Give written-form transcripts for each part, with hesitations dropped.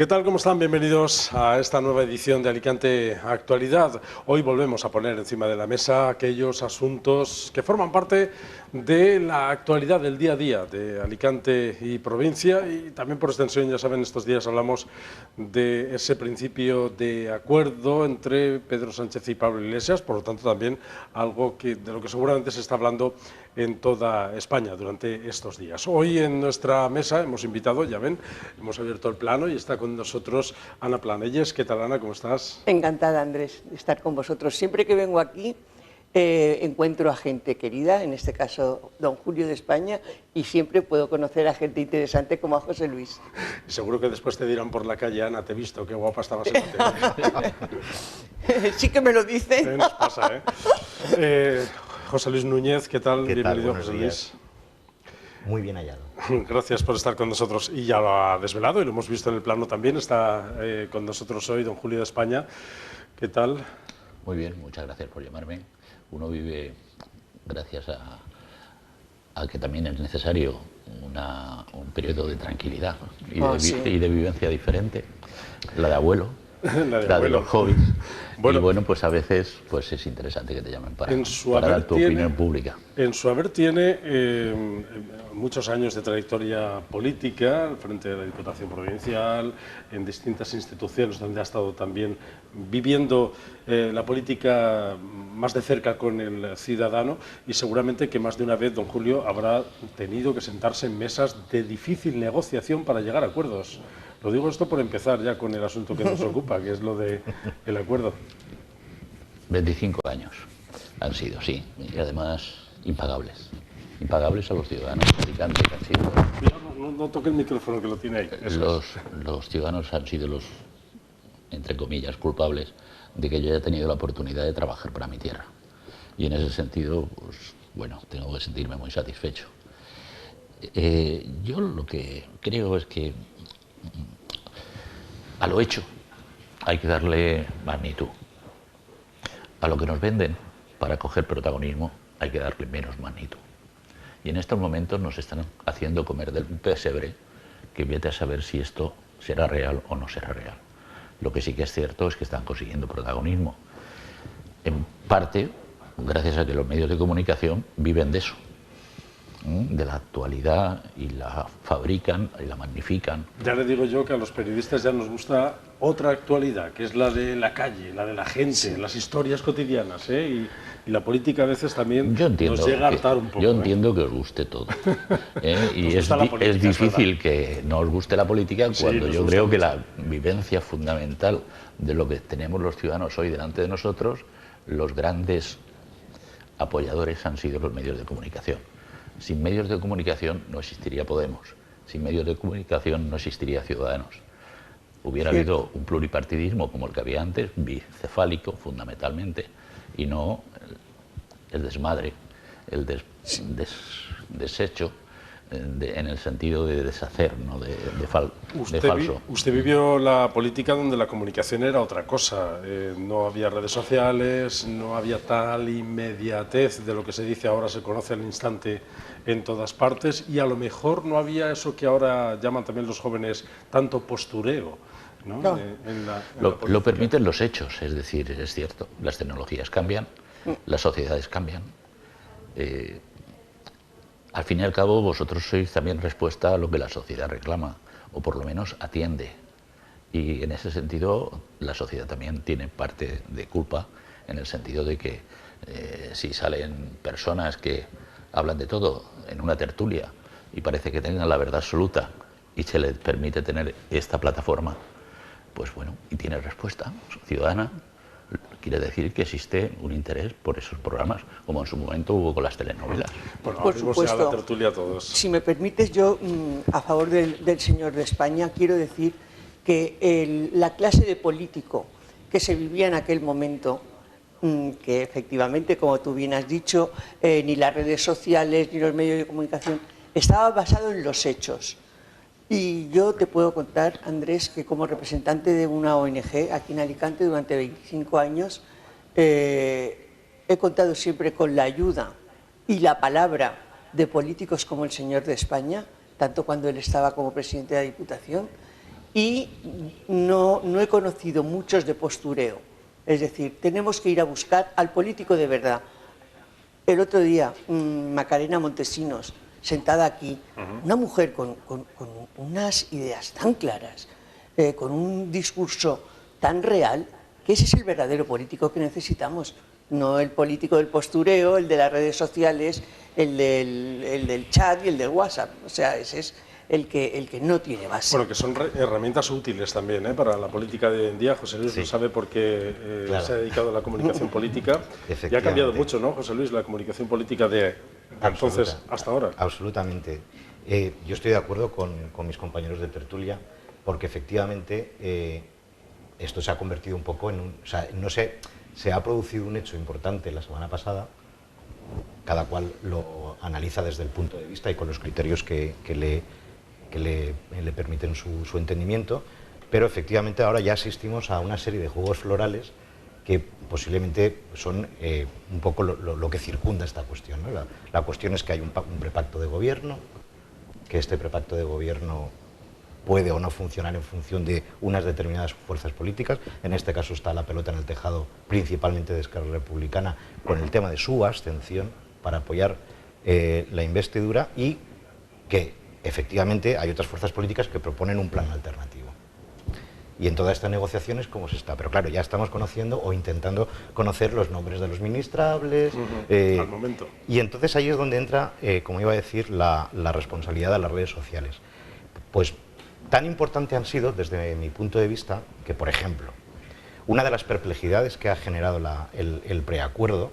¿Qué tal? ¿Cómo están? Bienvenidos a esta nueva edición de Alicante Actualidad. Hoy volvemos a poner encima de la mesa aquellos asuntos que forman parte de la actualidad del día a día de Alicante y provincia, y también por extensión, ya saben, estos días hablamos de ese principio de acuerdo entre Pedro Sánchez y Pablo Iglesias, por lo tanto también algo de lo que seguramente se está hablando en toda España durante estos días. Hoy en nuestra mesa hemos invitado, ya ven, hemos abierto el plano y está con nosotros Ana Planelles. ¿Qué tal, Ana? ¿Cómo estás? Encantada, Andrés, de estar con vosotros. Siempre que vengo aquí encuentro a gente querida, en este caso don Julio de España, y siempre puedo conocer a gente interesante como a José Luis. Seguro que después te dirán por la calle: Ana, te he visto, qué guapa estabas en la tele. Sí que me lo dicen. Nos pasa, ¿eh? José Luis Núñez, ¿qué tal? ¿Qué tal? Bienvenido, Buenos José días. Luis. Muy bien hallado. Gracias por estar con nosotros. Y ya lo ha desvelado y lo hemos visto en el plano también. Está con nosotros hoy don Julio de España. ¿Qué tal? Muy bien, muchas gracias por llamarme. Uno vive gracias a que también es necesario un periodo de tranquilidad y de vivencia diferente, la de abuelo, la de los hobbies. Bueno, y bueno, pues a veces pues es interesante que te llamen para dar tu opinión pública. En su haber tiene muchos años de trayectoria política al frente de la Diputación Provincial, en distintas instituciones donde ha estado también viviendo la política más de cerca con el ciudadano, y seguramente que más de una vez don Julio habrá tenido que sentarse en mesas de difícil negociación para llegar a acuerdos. Lo digo esto por empezar ya con el asunto que nos ocupa, que es lo del acuerdo. 25 años han sido, sí, y además impagables. Impagables a los ciudadanos Alicante, que han sido... No toque el micrófono, que lo tiene ahí. Los ciudadanos han sido los, entre comillas, culpables de que yo haya tenido la oportunidad de trabajar para mi tierra. Y en ese sentido, pues, bueno, tengo que sentirme muy satisfecho. Yo lo que creo es que a lo hecho hay que darle magnitud. A lo que nos venden para coger protagonismo hay que darle menos magnitud. Y en estos momentos nos están haciendo comer del pesebre, que vete a saber si esto será real o no será real. Lo que sí que es cierto es que están consiguiendo protagonismo. En parte, gracias a que los medios de comunicación viven de eso, de la actualidad, y la fabrican y la magnifican. Ya le digo yo que a los periodistas ya nos gusta otra actualidad, que es la de la calle, la de la gente, sí, las historias cotidianas, ¿eh? Y la política a veces también nos llega a hartar un poco. Yo entiendo que os guste todo. Y es difícil que no os guste la política cuando yo creo que la vivencia fundamental de lo que tenemos los ciudadanos hoy delante de nosotros, los grandes apoyadores han sido los medios de comunicación. Sin medios de comunicación no existiría Podemos, sin medios de comunicación no existiría Ciudadanos. Hubiera habido un pluripartidismo como el que había antes, bicefálico fundamentalmente, y no el desmadre, el desecho, en el sentido de deshacer, ¿no? de falso. Usted vivió la política donde la comunicación era otra cosa. No había redes sociales, no había tal inmediatez de lo que se dice ahora, se conoce al instante en todas partes, y a lo mejor no había eso que ahora llaman también los jóvenes, tanto postureo, ¿no? No. Lo permiten los hechos, es decir, es cierto, las tecnologías cambian, las sociedades cambian. Al fin y al cabo, vosotros sois también respuesta a lo que la sociedad reclama, o por lo menos atiende. Y en ese sentido, la sociedad también tiene parte de culpa, en el sentido de que si salen personas que hablan de todo en una tertulia y parece que tengan la verdad absoluta y se les permite tener esta plataforma, pues bueno, y tiene respuesta ciudadana, quiere decir que existe un interés por esos programas, como en su momento hubo con las telenovelas. Bueno, por supuesto. A la tertulia todos. Si me permites, yo, a favor del señor de España, quiero decir que la clase de político que se vivía en aquel momento, que efectivamente, como tú bien has dicho, ni las redes sociales ni los medios de comunicación, estaba basado en los hechos. Y yo te puedo contar, Andrés, que como representante de una ONG aquí en Alicante durante 25 años, he contado siempre con la ayuda y la palabra de políticos como el señor de España, tanto cuando él estaba como presidente de la Diputación, y no he conocido muchos de postureo. Es decir, tenemos que ir a buscar al político de verdad. El otro día, Macarena Montesinos, sentada aquí, una mujer con unas ideas tan claras, con un discurso tan real, que ese es el verdadero político que necesitamos, no el político del postureo, el de las redes sociales, el del chat y el del WhatsApp. O sea, ese es el que no tiene base. Bueno, que son herramientas útiles también para la política de hoy en día. José Luis lo sabe porque claro, se ha dedicado a la comunicación política. Y ha cambiado mucho, ¿no, José Luis, la comunicación política de entonces hasta ahora? Absolutamente. Yo estoy de acuerdo con mis compañeros de tertulia, porque efectivamente esto se ha convertido un poco en un... O sea, se ha producido un hecho importante la semana pasada, cada cual lo analiza desde el punto de vista y con los criterios que le permiten su entendimiento, pero efectivamente ahora ya asistimos a una serie de juegos florales que posiblemente son un poco lo que circunda esta cuestión, ¿no? La cuestión es que hay un prepacto de gobierno, que este prepacto de gobierno puede o no funcionar en función de unas determinadas fuerzas políticas. En este caso está la pelota en el tejado principalmente de Esquerra Republicana con el tema de su abstención para apoyar la investidura, y que efectivamente hay otras fuerzas políticas que proponen un plan alternativo. Y en todas estas negociaciones, ¿cómo se está? Pero claro, ya estamos conociendo o intentando conocer los nombres de los ministrables. Al momento. Y entonces ahí es donde entra, como iba a decir, la responsabilidad de las redes sociales. Pues tan importante han sido, desde mi punto de vista, que, por ejemplo, una de las perplejidades que ha generado el preacuerdo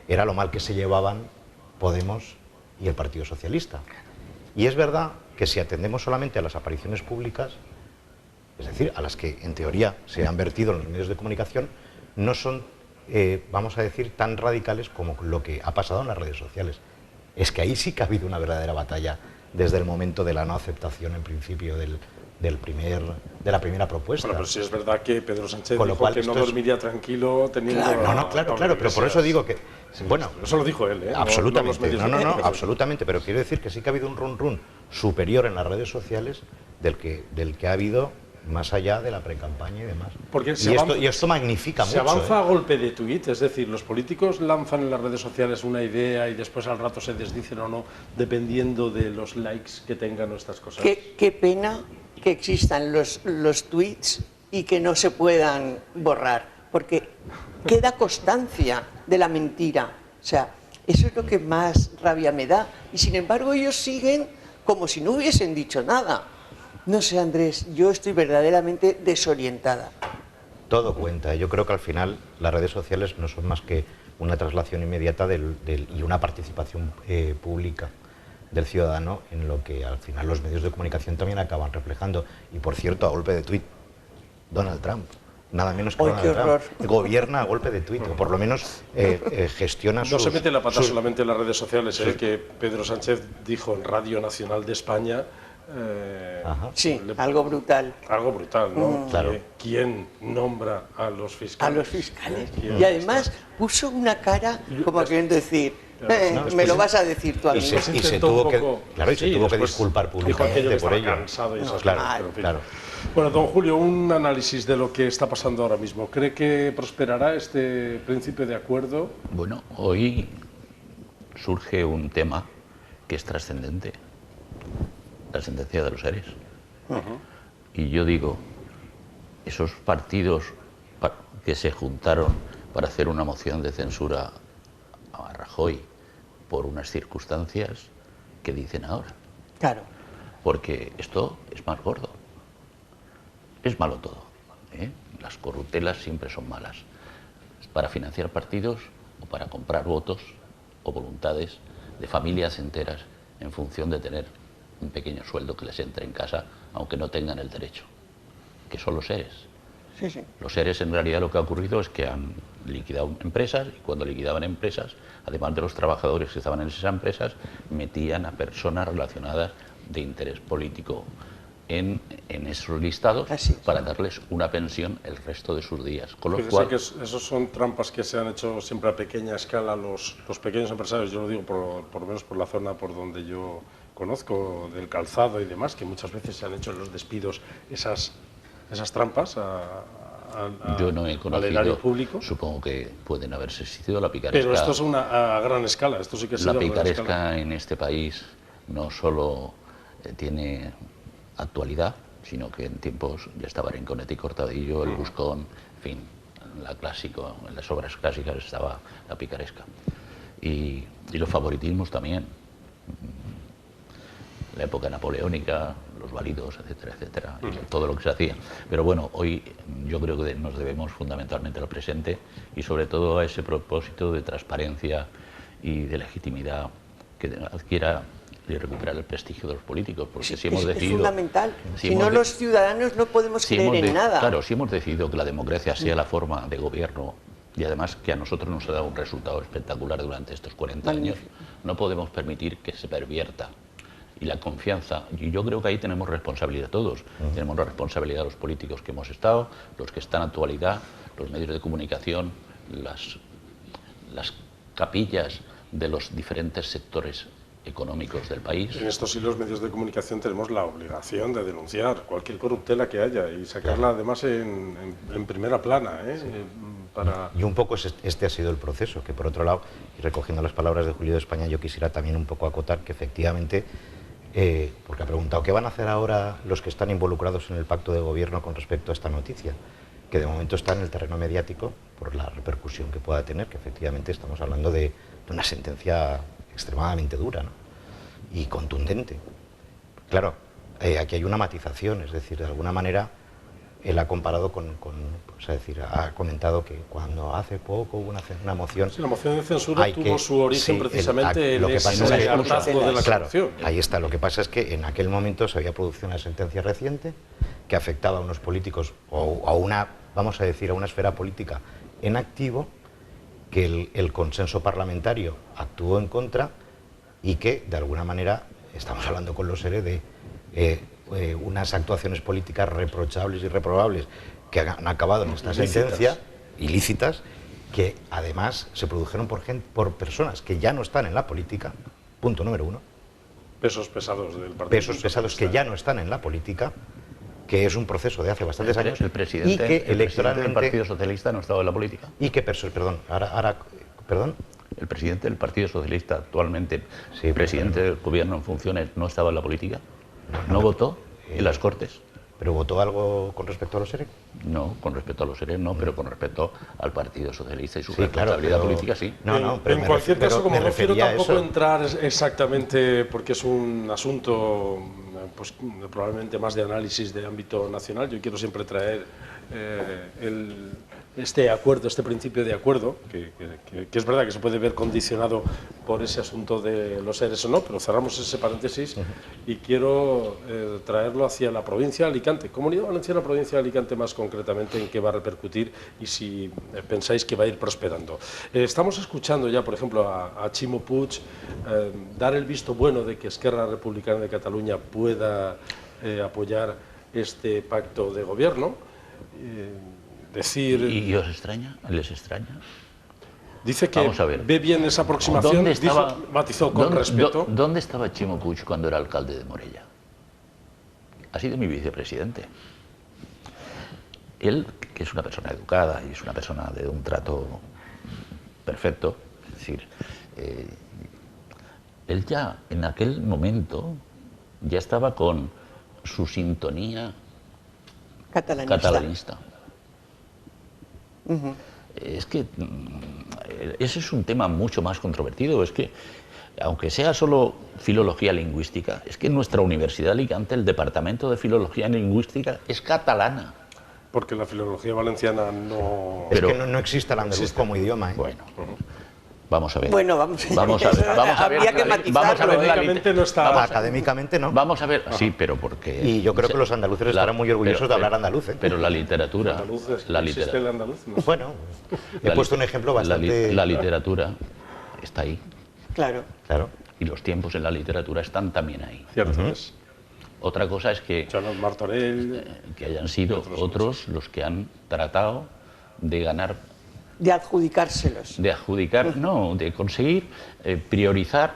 era lo mal que se llevaban Podemos y el Partido Socialista. Y es verdad que si atendemos solamente a las apariciones públicas, es decir, a las que en teoría se han vertido en los medios de comunicación, no son, vamos a decir, tan radicales como lo que ha pasado en las redes sociales. Es que ahí sí que ha habido una verdadera batalla desde el momento de la no aceptación, en principio, de la primera propuesta. Bueno, pero sí es verdad que Pedro Sánchez Con lo dijo cual que no dormiría tranquilo teniendo... Claro, pero por eso digo que... Bueno, eso lo dijo él, absolutamente, absolutamente, pero quiero decir que sí que ha habido un run superior en las redes sociales del que ha habido más allá de la precampaña y demás. Porque y esto magnifica mucho. Se avanza a golpe de tuit, es decir, los políticos lanzan en las redes sociales una idea y después al rato se desdicen o no, dependiendo de los likes que tengan estas cosas. Qué pena que existan los tweets y que no se puedan borrar, porque queda constancia de la mentira. O sea, eso es lo que más rabia me da. Y sin embargo ellos siguen como si no hubiesen dicho nada. No sé, Andrés, yo estoy verdaderamente desorientada. Todo cuenta. Yo creo que al final las redes sociales no son más que una traslación inmediata y una participación pública del ciudadano en lo que al final los medios de comunicación también acaban reflejando. Y por cierto, a golpe de tuit, Donald Trump. Nada menos que Donald Trump gobierna a golpe de tuit, o por lo menos gestiona No se mete la pata solamente en las redes sociales, el que Pedro Sánchez dijo en Radio Nacional de España. Sí, algo brutal. Algo brutal, ¿no? Claro. ¿Quién nombra a los fiscales? A los fiscales. Y además puso una cara como queriendo decir, me lo vas a decir tú a mí. Y se tuvo que disculpar públicamente por ello. Cansado y esas Claro, cosas, pero en fin. claro. Bueno, don Julio, un análisis de lo que está pasando ahora mismo. ¿Cree que prosperará este principio de acuerdo? Bueno, hoy surge un tema que es trascendente. La sentencia de los ERES. Y yo digo, esos partidos que se juntaron para hacer una moción de censura a Rajoy por unas circunstancias, ¿qué dicen ahora? Claro. Porque esto es más gordo. Es malo todo. Las corruptelas siempre son malas. Para financiar partidos o para comprar votos o voluntades de familias enteras en función de tener un pequeño sueldo que les entre en casa, aunque no tengan el derecho, que son los ERES. Sí, sí. Los ERES, en realidad, lo que ha ocurrido es que han liquidado empresas, y cuando liquidaban empresas, además de los trabajadores que estaban en esas empresas, metían a personas relacionadas de interés político en esos listados para darles una pensión el resto de sus días. Con lo cual, que esos son trampas que se han hecho siempre a pequeña escala los pequeños empresarios. Yo lo digo por lo menos por la zona por donde yo conozco, del calzado y demás, que muchas veces se han hecho en los despidos esas esas trampas yo no he al conocido, erario público. supongo que pueden haberse existido la picaresca. Pero esto es a gran escala, esto sí que ha sido La a gran escala. picaresca en este país no solo tiene actualidad, sino que en tiempos ya estaba Rinconete y Cortadillo, el Buscón, en fin, en las obras clásicas estaba la picaresca. Y los favoritismos también. La época napoleónica, los válidos, etcétera, etcétera, y todo lo que se hacía. Pero bueno, hoy yo creo que nos debemos fundamentalmente al presente y sobre todo a ese propósito de transparencia y de legitimidad que adquiera y recuperar el prestigio de los políticos, porque si hemos decidido... Es fundamental. Si no, los ciudadanos no podemos creer en nada. Claro, si hemos decidido que la democracia sea la forma de gobierno y además que a nosotros nos ha dado un resultado espectacular durante estos 40 años, no podemos permitir que se pervierta. Y la confianza, y yo creo que ahí tenemos responsabilidad todos. Tenemos la responsabilidad de los políticos que hemos estado, los que están en actualidad, los medios de comunicación, las capillas de los diferentes sectores económicos del país. En estos sí los medios de comunicación tenemos la obligación de denunciar cualquier corruptela que haya y sacarla además en primera plana. Sí. Y un poco este ha sido el proceso, que por otro lado, y recogiendo las palabras de Julio de España, yo quisiera también un poco acotar que efectivamente, porque ha preguntado qué van a hacer ahora los que están involucrados en el pacto de gobierno con respecto a esta noticia, que de momento está en el terreno mediático por la repercusión que pueda tener, que efectivamente estamos hablando de una sentencia extremadamente dura, ¿no? Y contundente. Claro, aquí hay una matización, es decir, de alguna manera él ha comparado es decir, ha comentado que cuando hace poco hubo una moción... Sí, la moción de censura tuvo su origen precisamente en ese hartazgo de la corrupción. Claro, ahí está. Lo que pasa es que en aquel momento se había producido una sentencia reciente que afectaba a unos políticos o a una, vamos a decir, a una esfera política en activo, que el consenso parlamentario actuó en contra y que, de alguna manera, estamos hablando con los ERE de unas actuaciones políticas reprochables y reprobables que han acabado en esta sentencia, ilícitas, que además se produjeron por personas que ya no están en la política, punto número uno. Pesos pesados del Partido Pesos pesados que ya no están en la política, que es un proceso de hace bastantes años. El presidente del Partido Socialista no estaba en la política. Y que, perdón. El presidente del Partido Socialista, actualmente presidente del gobierno en funciones, no estaba en la política. ¿No votó en las Cortes? ¿Pero votó algo con respecto a los ERE? No, con respecto a los ERE no, pero con respecto al Partido Socialista y su responsabilidad política sí. Pero en cualquier caso, como no quiero tampoco entrar exactamente, porque es un asunto pues probablemente más de análisis de ámbito nacional, yo quiero siempre traer este acuerdo, este principio de acuerdo, que es verdad que se puede ver condicionado por ese asunto de los ERES o no, pero cerramos ese paréntesis y quiero traerlo hacia la provincia de Alicante, Comunidad Valenciana, provincia de Alicante más concretamente, en qué va a repercutir y si pensáis que va a ir prosperando. Estamos escuchando ya, por ejemplo, a Ximo Puig dar el visto bueno de que Esquerra Republicana de Cataluña pueda apoyar este pacto de gobierno. ¿Y os extraña? ¿Les extraña? Dice que ve bien esa aproximación, matizó con respeto. ¿Dónde estaba Ximo Puig cuando era alcalde de Morella? Ha sido mi vicepresidente. Él, que es una persona educada y es una persona de un trato perfecto, es decir, él ya en aquel momento ya estaba con su sintonía catalanista. Es que ese es un tema mucho más controvertido. Es que, aunque sea solo filología lingüística, es que en nuestra Universidad de Alicante el Departamento de Filología Lingüística es catalana. Porque la filología valenciana no... Es que no existe el andaluz como idioma. Bueno, vamos a ver. Bueno, vamos a ver. Habría que matizarlo. Académicamente no está... Académicamente no. Vamos a ver, sí, pero porque... Y yo creo que los andaluces estarán muy orgullosos de hablar andaluz. Pero la literatura... ¿Existe el andaluz? No. Bueno, he puesto un ejemplo bastante... La literatura está ahí. Claro. Y los tiempos en la literatura están también ahí. Cierto es. Otra cosa es que... Joan Martorell... que hayan sido otros los que han tratado de ganar... De adjudicárselos. De adjudicar, no, de conseguir priorizar.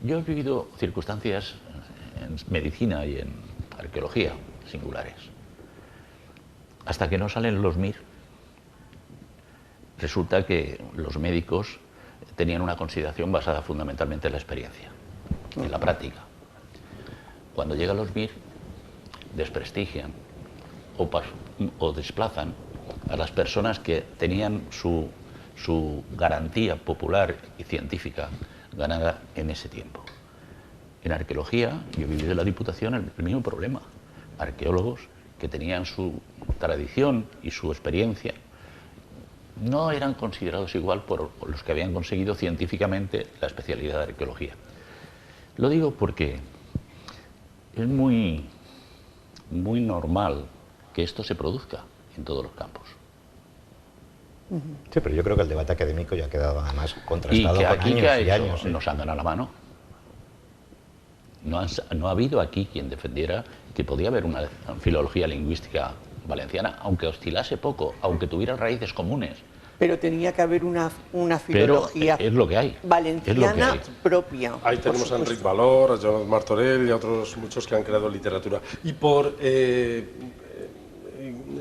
Yo he vivido circunstancias en medicina y en arqueología singulares. hasta que no salen los MIR, resulta que los médicos tenían una consideración basada fundamentalmente en la experiencia, en la práctica. Cuando llegan los MIR, desprestigian o desplazan a las personas que tenían su garantía popular y científica ganada en ese tiempo. En arqueología, yo viví de la Diputación el mismo problema. Arqueólogos que tenían su tradición y su experiencia no eran considerados igual por los que habían conseguido científicamente la especialidad de arqueología. Lo digo porque es muy normal que esto se produzca en todos los campos. Sí, pero yo creo que el debate académico ya ha quedado además contrastado Y que con aquí años y años. nos han ganado la mano. No ha habido aquí quien defendiera que podía haber una filología lingüística valenciana, aunque oscilase poco, aunque tuviera raíces comunes. Pero tenía que haber una filología es lo que hay. valenciana propia. Ahí tenemos a Enric Valor, a Joan Martorell y a otros muchos que han creado literatura. Y por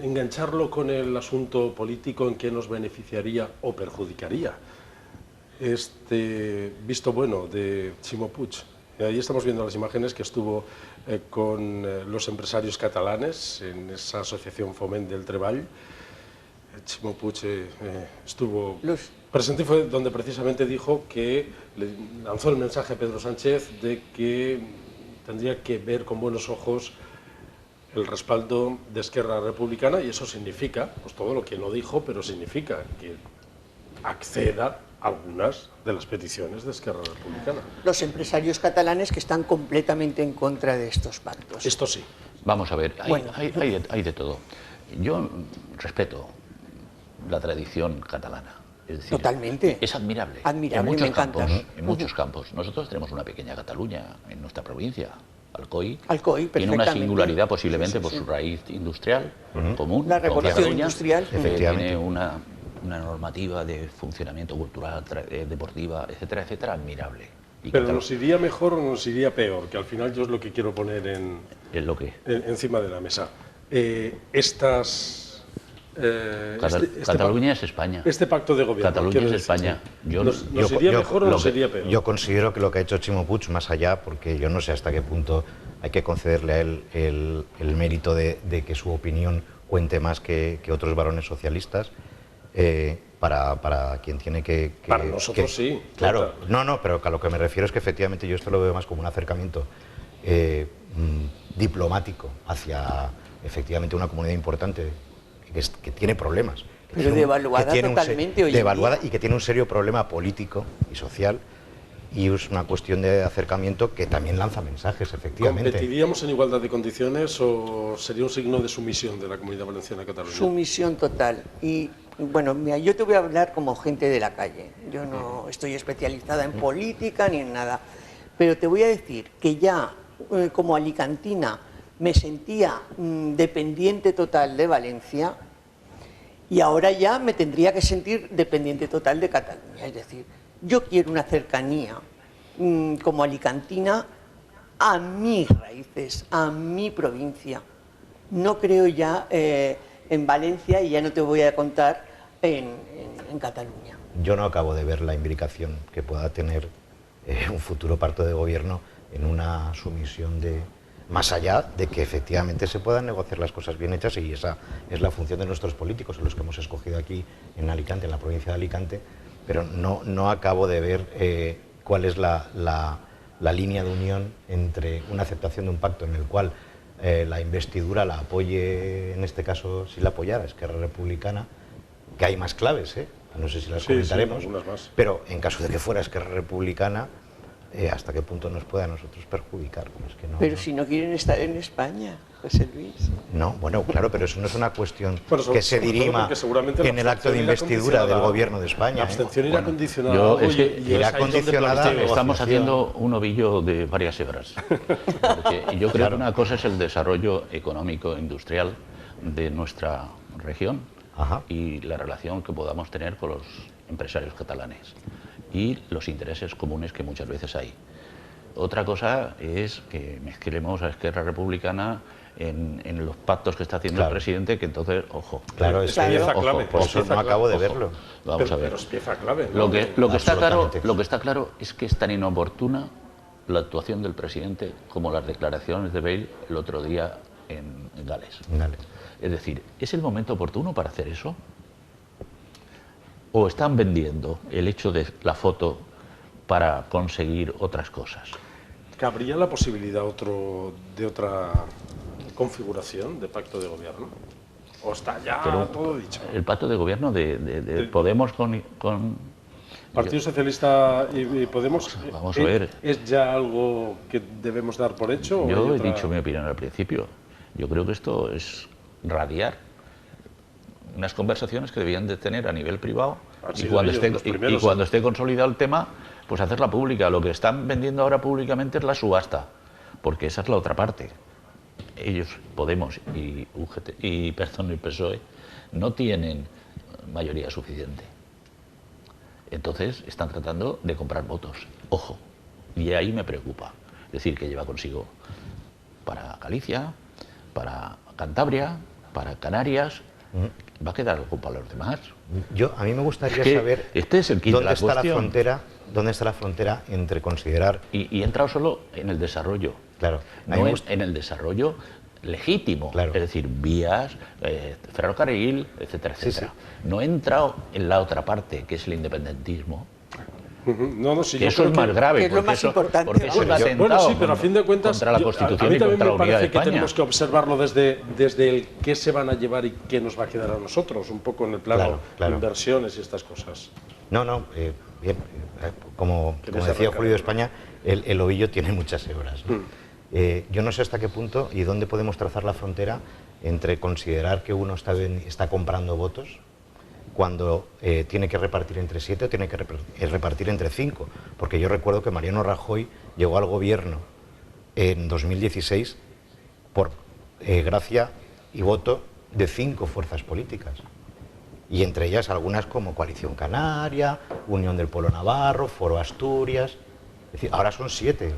engancharlo con el asunto político, ¿en qué nos beneficiaría o perjudicaría este visto bueno de Ximo Puig? Ahí estamos viendo las imágenes que estuvo con los empresarios catalanes en esa asociación Foment del Treball. Ximo Puig estuvo presente y fue donde precisamente dijo que le lanzó el mensaje a Pedro Sánchez de que tendría que ver con buenos ojos el respaldo de Esquerra Republicana, y eso significa, pues todo lo que no dijo, pero significa que acceda a algunas de las peticiones de Esquerra Republicana. Los empresarios catalanes que están completamente en contra de estos pactos. Esto sí. Vamos a ver, Bueno. hay de todo. Yo respeto la tradición catalana. Es decir, Totalmente. es admirable. Admirable, en muchos me encanta. campos, en muchos campos. Nosotros tenemos una pequeña Cataluña en nuestra provincia. Alcoy tiene una perfectamente. singularidad posiblemente Sí, sí, por sí. su raíz industrial común. La con revolución Cataluña, industrial. Efectivamente. tiene una normativa de funcionamiento cultural, deportiva, etcétera, etcétera, admirable. Y Pero Cataluña- ¿nos iría mejor o nos iría peor? Que al final yo es lo que quiero poner es lo que encima de la mesa. Cataluña es España. Este pacto de gobierno. Cataluña quiero es decir, España. ¿Nos iría mejor o nos iría peor? Yo considero que lo que ha hecho Ximo Puig, más allá, porque yo no sé hasta qué punto hay que concederle a él el mérito de que su opinión cuente más que otros varones socialistas, para quien tiene que... Para nosotros sí. Claro, no, pero a lo que me refiero es que efectivamente yo esto lo veo más como un acercamiento diplomático hacia efectivamente una comunidad importante que tiene problemas. Pero devaluada totalmente hoy en devaluada día. y que tiene un serio problema político y social, y es una cuestión de acercamiento que también lanza mensajes, efectivamente. ¿Competiríamos en igualdad de condiciones o sería un signo de sumisión de la Comunidad Valenciana a Cataluña? Sumisión total. Y bueno, mira, yo te voy a hablar como gente de la calle. Yo no estoy especializada en política ni en nada. Pero te voy a decir que ya como alicantina me sentía dependiente total de Valencia, y ahora ya me tendría que sentir dependiente total de Cataluña. Es decir, yo quiero una cercanía como alicantina a mis raíces, a mi provincia. No creo ya en Valencia, y ya no te voy a contar en Cataluña. Yo no acabo de ver la imbricación que pueda tener un futuro pacto de gobierno en una sumisión de... Más allá de que efectivamente se puedan negociar las cosas bien hechas, y esa es la función de nuestros políticos, los que hemos escogido aquí en Alicante, en la provincia de Alicante, pero no acabo de ver cuál es la línea de unión entre una aceptación de un pacto en el cual la investidura la apoye, en este caso, si la apoyara Esquerra Republicana, que hay más claves, no sé si las comentaremos, algunas más. pero en caso de que fuera Esquerra Republicana, hasta qué punto nos puede a nosotros perjudicar. Es que Pero si no quieren estar en España, José Luis. No, bueno, claro, pero eso no es una cuestión Bueno, que se sobre todo dirima porque seguramente en el la acto de abstención irá investidura del condicionada. gobierno de España. La abstención irá condicionada. yo es que y irá es ahí donde condicionada- plantea- Estamos haciendo un ovillo de varias hebras. Porque yo creo que una cosa es el desarrollo económico industrial de nuestra región Ajá. y la relación que podamos tener con los empresarios catalanes y los intereses comunes que muchas veces hay. Otra cosa es que mezclemos a Esquerra Republicana en los pactos que está haciendo el presidente, que entonces, ojo. Claro, es pieza clave. por eso no acabo de verlo. Vamos a ver. Pero es pieza clave, ¿no? Lo que está claro es que es tan inoportuna la actuación del presidente como las declaraciones de Bale el otro día en Gales. Vale. Es decir, ¿es el momento oportuno para hacer eso? ¿O están vendiendo el hecho de la foto para conseguir otras cosas? ¿Cabría la posibilidad de otra configuración de pacto de gobierno? ¿O está ya todo dicho? El pacto de gobierno de Podemos con Partido Socialista y Podemos, vamos a ver. ¿es ya algo que debemos dar por hecho? Yo he dicho mi opinión al principio. Yo creo que esto es radiar unas conversaciones que debían de tener a nivel privado y cuando esté consolidado el tema, pues hacerla pública. Lo que están vendiendo ahora públicamente es la subasta, porque esa es la otra parte. Ellos, Podemos y el PSOE, no tienen mayoría suficiente. Entonces están tratando de comprar votos. Ojo, y ahí me preocupa. Es decir, que lleva consigo para Galicia, para Cantabria, para Canarias. ¿Va a quedar algo para los demás? A mí me gustaría saber dónde está la frontera entre considerar... Y he entrado solo en el desarrollo. Claro. No en el desarrollo legítimo, claro. Es decir, vías, ferrocarril, etcétera, etcétera. Sí. No he entrado en la otra parte, que es el independentismo. Sí, que eso es más grave, que es lo más importante. Porque eso es un atentado sí, pero a fin de cuentas, contra la Constitución a mí y también contra la me unidad de parece que España. tenemos que observarlo desde el qué se van a llevar y qué nos va a quedar a nosotros, un poco en el plano de inversiones y estas cosas. Bien, como decía Julio de España, el ovillo tiene muchas hebras, ¿no? Yo no sé hasta qué punto y dónde podemos trazar la frontera entre considerar que uno está comprando votos cuando tiene que repartir entre 7 o tiene que repartir entre 5. Porque yo recuerdo que Mariano Rajoy llegó al gobierno en 2016 por gracia y voto de 5 fuerzas políticas. Y entre ellas algunas como Coalición Canaria, Unión del Pueblo Navarro, Foro Asturias. Es decir, ahora son 7.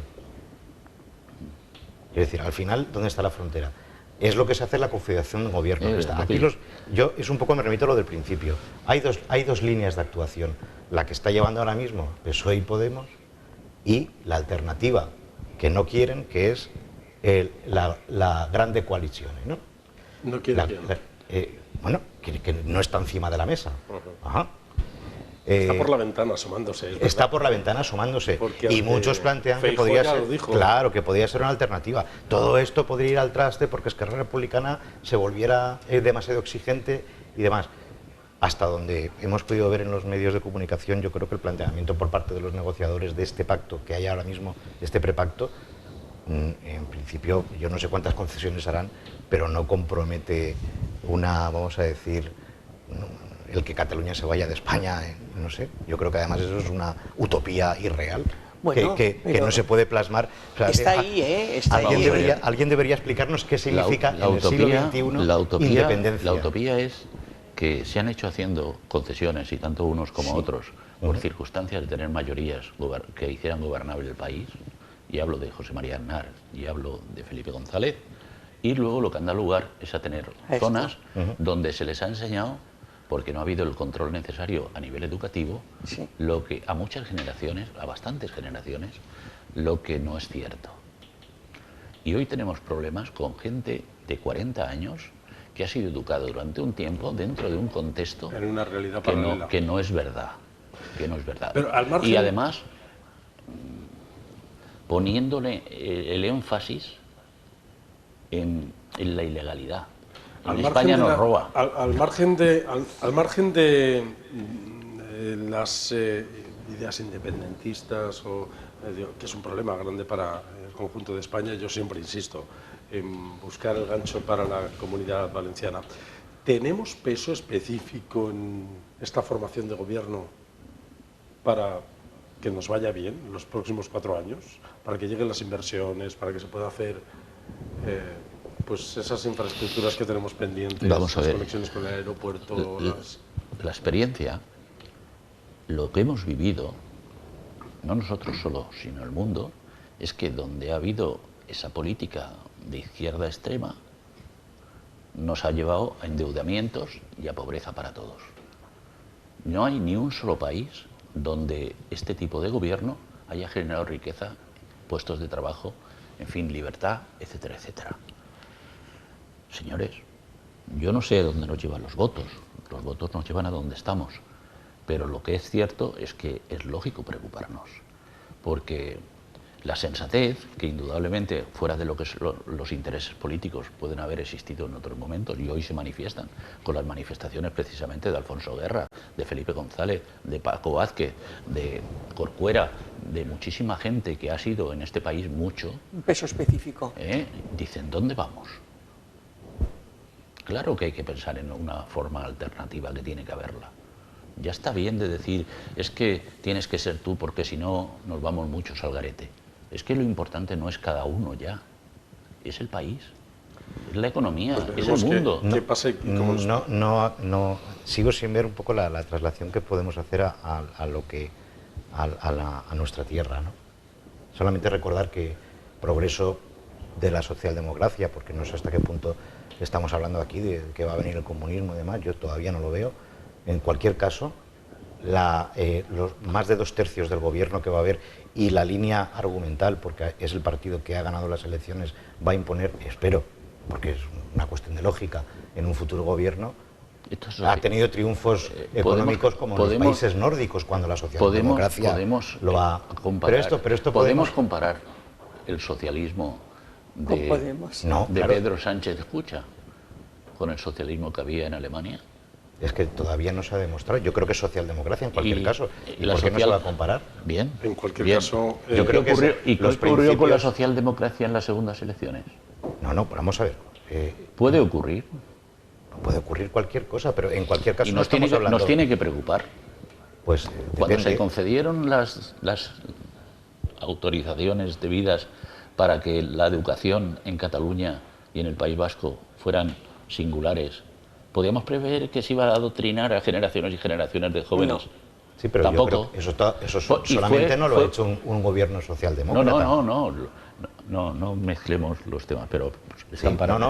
Es decir, al final, ¿dónde está la frontera? Es lo que se hace en la configuración de gobierno. Yo es un poco, me remito a lo del principio. Hay dos líneas de actuación. La que está llevando ahora mismo PSOE y Podemos y la alternativa que no quieren, que es la grande coalición, ¿no? No quieren. Que no está encima de la mesa. Ajá. Está por la ventana asomándose. Está por la ventana asomándose. Y muchos plantean que podría ser, que podría ser una alternativa. Todo esto podría ir al traste porque Esquerra Republicana se volviera demasiado exigente y demás. Hasta donde hemos podido ver en los medios de comunicación, yo creo que el planteamiento por parte de los negociadores de este pacto que hay ahora mismo, este prepacto, en principio, yo no sé cuántas concesiones harán, pero no compromete vamos a decir, el que Cataluña se vaya de España, no sé. Yo creo que además eso es una utopía irreal. Bueno, que no se puede plasmar. O sea, está ahí, está alguien debería explicarnos qué significa en el siglo XXI independencia. La utopía es que se han hecho haciendo concesiones, y tanto unos como otros, por circunstancias de tener mayorías que hicieran gobernable el país. Y hablo de José María Aznar y hablo de Felipe González. Y luego lo que han dado lugar es a tener zonas donde se les ha enseñado, porque no ha habido el control necesario a nivel educativo, lo que a muchas generaciones, a bastantes generaciones, lo que no es cierto. Y hoy tenemos problemas con gente de 40 años que ha sido educada durante un tiempo dentro de un contexto en una realidad paralela. Que no es verdad. Pero al margen... Y además, poniéndole el énfasis en la ilegalidad. En España nos roba. Al margen de las ideas independentistas, que es un problema grande para el conjunto de España, yo siempre insisto en buscar el gancho para la Comunidad Valenciana. ¿Tenemos peso específico en esta formación de gobierno para que nos vaya bien en los próximos 4 años? Para que lleguen las inversiones, para que se pueda hacer... pues esas infraestructuras que tenemos pendientes, las conexiones con el aeropuerto... La experiencia, lo que hemos vivido, no nosotros solo, sino el mundo, es que donde ha habido esa política de izquierda extrema, nos ha llevado a endeudamientos y a pobreza para todos. No hay ni un solo país donde este tipo de gobierno haya generado riqueza, puestos de trabajo, en fin, libertad, etcétera, etcétera. Señores, yo no sé dónde nos llevan los votos nos llevan a donde estamos, pero lo que es cierto es que es lógico preocuparnos, porque la sensatez, que indudablemente fuera de lo que los intereses políticos pueden haber existido en otros momentos y hoy se manifiestan, con las manifestaciones precisamente de Alfonso Guerra, de Felipe González, de Paco Vázquez, de Corcuera, de muchísima gente que ha sido en este país mucho. Un peso específico. Dicen, ¿dónde vamos? Claro que hay que pensar en una forma alternativa, que tiene que haberla. Ya está bien de decir, es que tienes que ser tú porque si no nos vamos muchos al garete. Es que lo importante no es cada uno ya, es el país, es la economía, es el mundo. ¿Qué pasa y cómo no, sigo sin ver un poco la traslación que podemos hacer a nuestra tierra, ¿no? Solamente recordar que progreso de la socialdemocracia, porque no sé hasta qué punto estamos hablando aquí de que va a venir el comunismo y demás, yo todavía no lo veo. En cualquier caso, los más de 2/3 del gobierno que va a haber y la línea argumental, porque es el partido que ha ganado las elecciones, va a imponer, espero, porque es una cuestión de lógica, en un futuro gobierno, ha tenido triunfos económicos como en los países nórdicos, cuando la socialdemocracia lo ha... Podemos comparar el socialismo de Pedro Sánchez Escucha con el socialismo que había en Alemania. Es que todavía no se ha demostrado. Yo creo que es socialdemocracia en cualquier caso. ¿Y por qué no se va a comparar? Bien. En cualquier caso... Yo creo que ¿Y qué ocurrió con la socialdemocracia en las segundas elecciones? No, vamos a ver. ¿Puede ocurrir? Puede ocurrir cualquier cosa, pero en cualquier caso nos tiene que preocupar. Pues cuando se concedieron las autorizaciones debidas para que la educación en Cataluña y en el País Vasco fueran singulares, ¿podíamos prever que se iba a adoctrinar a generaciones y generaciones de jóvenes? No. Sí, pero tampoco. Yo creo que eso solamente no lo ha hecho un gobierno socialdemócrata. No mezclemos los temas, pero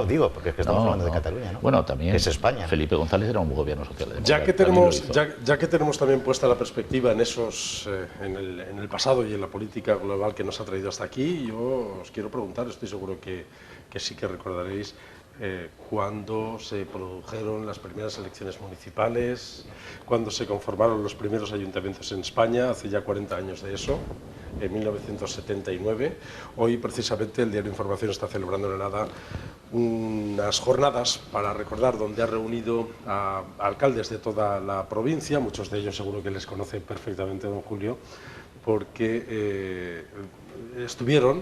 digo, porque es que estamos hablando de Cataluña, ¿no? Bueno, también es España. Felipe González era un gobierno socialdemócrata. Ya que tenemos también puesta la perspectiva en en el pasado y en la política global que nos ha traído hasta aquí, yo os quiero preguntar, estoy seguro que sí que recordaréis cuándo se produjeron las primeras elecciones municipales, cuándo se conformaron los primeros ayuntamientos en España, hace ya 40 años de eso, en 1979. Hoy, precisamente, el diario Información está celebrando en Granada unas jornadas para recordar, donde ha reunido a alcaldes de toda la provincia, muchos de ellos seguro que les conoce perfectamente don Julio, porque estuvieron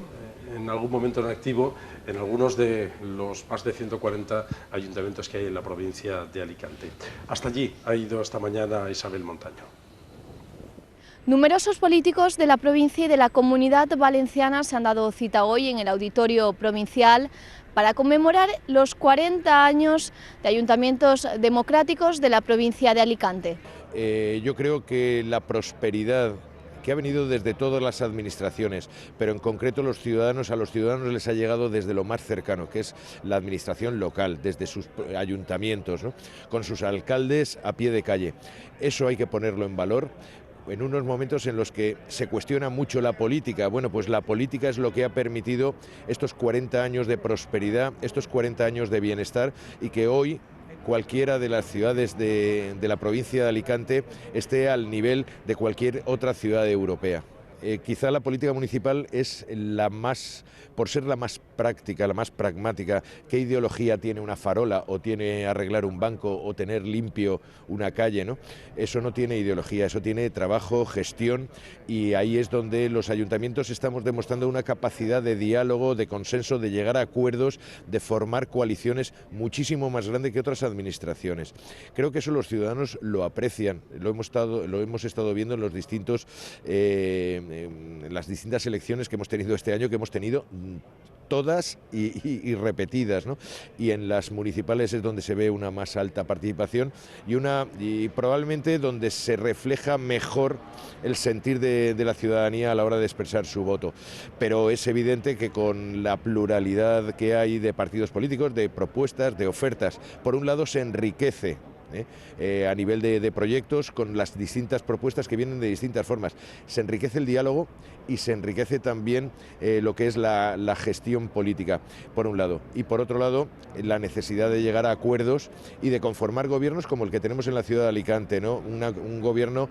en algún momento en activo en algunos de los más de 140 ayuntamientos que hay en la provincia de Alicante. Hasta allí ha ido esta mañana Isabel Montaño. Numerosos políticos de la provincia y de la Comunidad Valenciana se han dado cita hoy en el Auditorio Provincial para conmemorar los 40 años de ayuntamientos democráticos de la provincia de Alicante. Yo creo que la prosperidad que ha venido desde todas las administraciones, pero en concreto a los ciudadanos les ha llegado desde lo más cercano, que es la administración local, desde sus ayuntamientos, ¿no? Con sus alcaldes a pie de calle. Eso hay que ponerlo en valor. En unos momentos en los que se cuestiona mucho la política, bueno, pues la política es lo que ha permitido estos 40 años de prosperidad, estos 40 años de bienestar, y que hoy cualquiera de las ciudades de la provincia de Alicante esté al nivel de cualquier otra ciudad europea. Quizá la política municipal es por ser la más práctica, la más pragmática. ¿Qué ideología tiene una farola o tiene arreglar un banco o tener limpio una calle, ¿no? Eso no tiene ideología, eso tiene trabajo, gestión, y ahí es donde los ayuntamientos estamos demostrando una capacidad de diálogo, de consenso, de llegar a acuerdos, de formar coaliciones muchísimo más grandes que otras administraciones. Creo que eso los ciudadanos lo aprecian, lo hemos estado viendo en los distintos las distintas elecciones que hemos tenido este año, que hemos tenido todas y repetidas, ¿no? Y en las municipales es donde se ve una más alta participación y probablemente donde se refleja mejor el sentir de la ciudadanía a la hora de expresar su voto. Pero es evidente que con la pluralidad que hay de partidos políticos, de propuestas, de ofertas, por un lado se enriquece a nivel de proyectos con las distintas propuestas que vienen de distintas formas. Se enriquece el diálogo y se enriquece también lo que es la gestión política, por un lado. Y por otro lado, la necesidad de llegar a acuerdos y de conformar gobiernos como el que tenemos en la ciudad de Alicante, ¿no? Un gobierno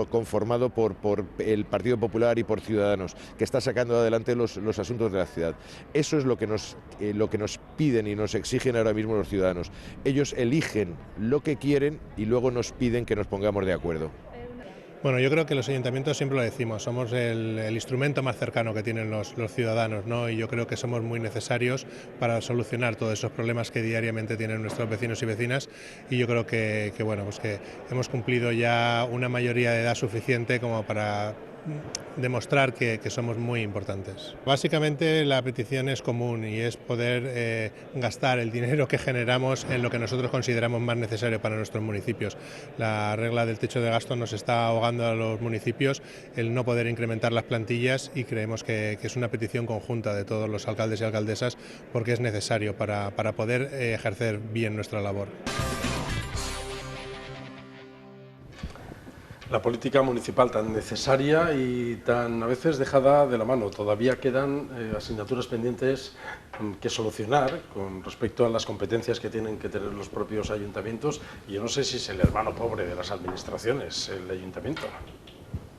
conformado por el Partido Popular y por Ciudadanos, que está sacando adelante los asuntos de la ciudad. Eso es lo que nos piden y nos exigen ahora mismo los ciudadanos. Ellos eligen lo que quieren y luego nos piden que nos pongamos de acuerdo. Bueno, yo creo que los ayuntamientos, siempre lo decimos, somos el instrumento más cercano que tienen los ciudadanos, ¿no? Y yo creo que somos muy necesarios para solucionar todos esos problemas que diariamente tienen nuestros vecinos y vecinas, y yo creo que bueno, pues que hemos cumplido ya una mayoría de edad suficiente como para demostrar que somos muy importantes. Básicamente la petición es común y es poder gastar el dinero que generamos en lo que nosotros consideramos más necesario para nuestros municipios. La regla del techo de gasto nos está ahogando a los municipios, el no poder incrementar las plantillas, y creemos que es una petición conjunta de todos los alcaldes y alcaldesas, porque es necesario para poder ejercer bien nuestra labor. La política municipal tan necesaria y tan a veces dejada de la mano. Todavía quedan asignaturas pendientes que solucionar con respecto a las competencias que tienen que tener los propios ayuntamientos. Y yo no sé si es el hermano pobre de las administraciones, el ayuntamiento,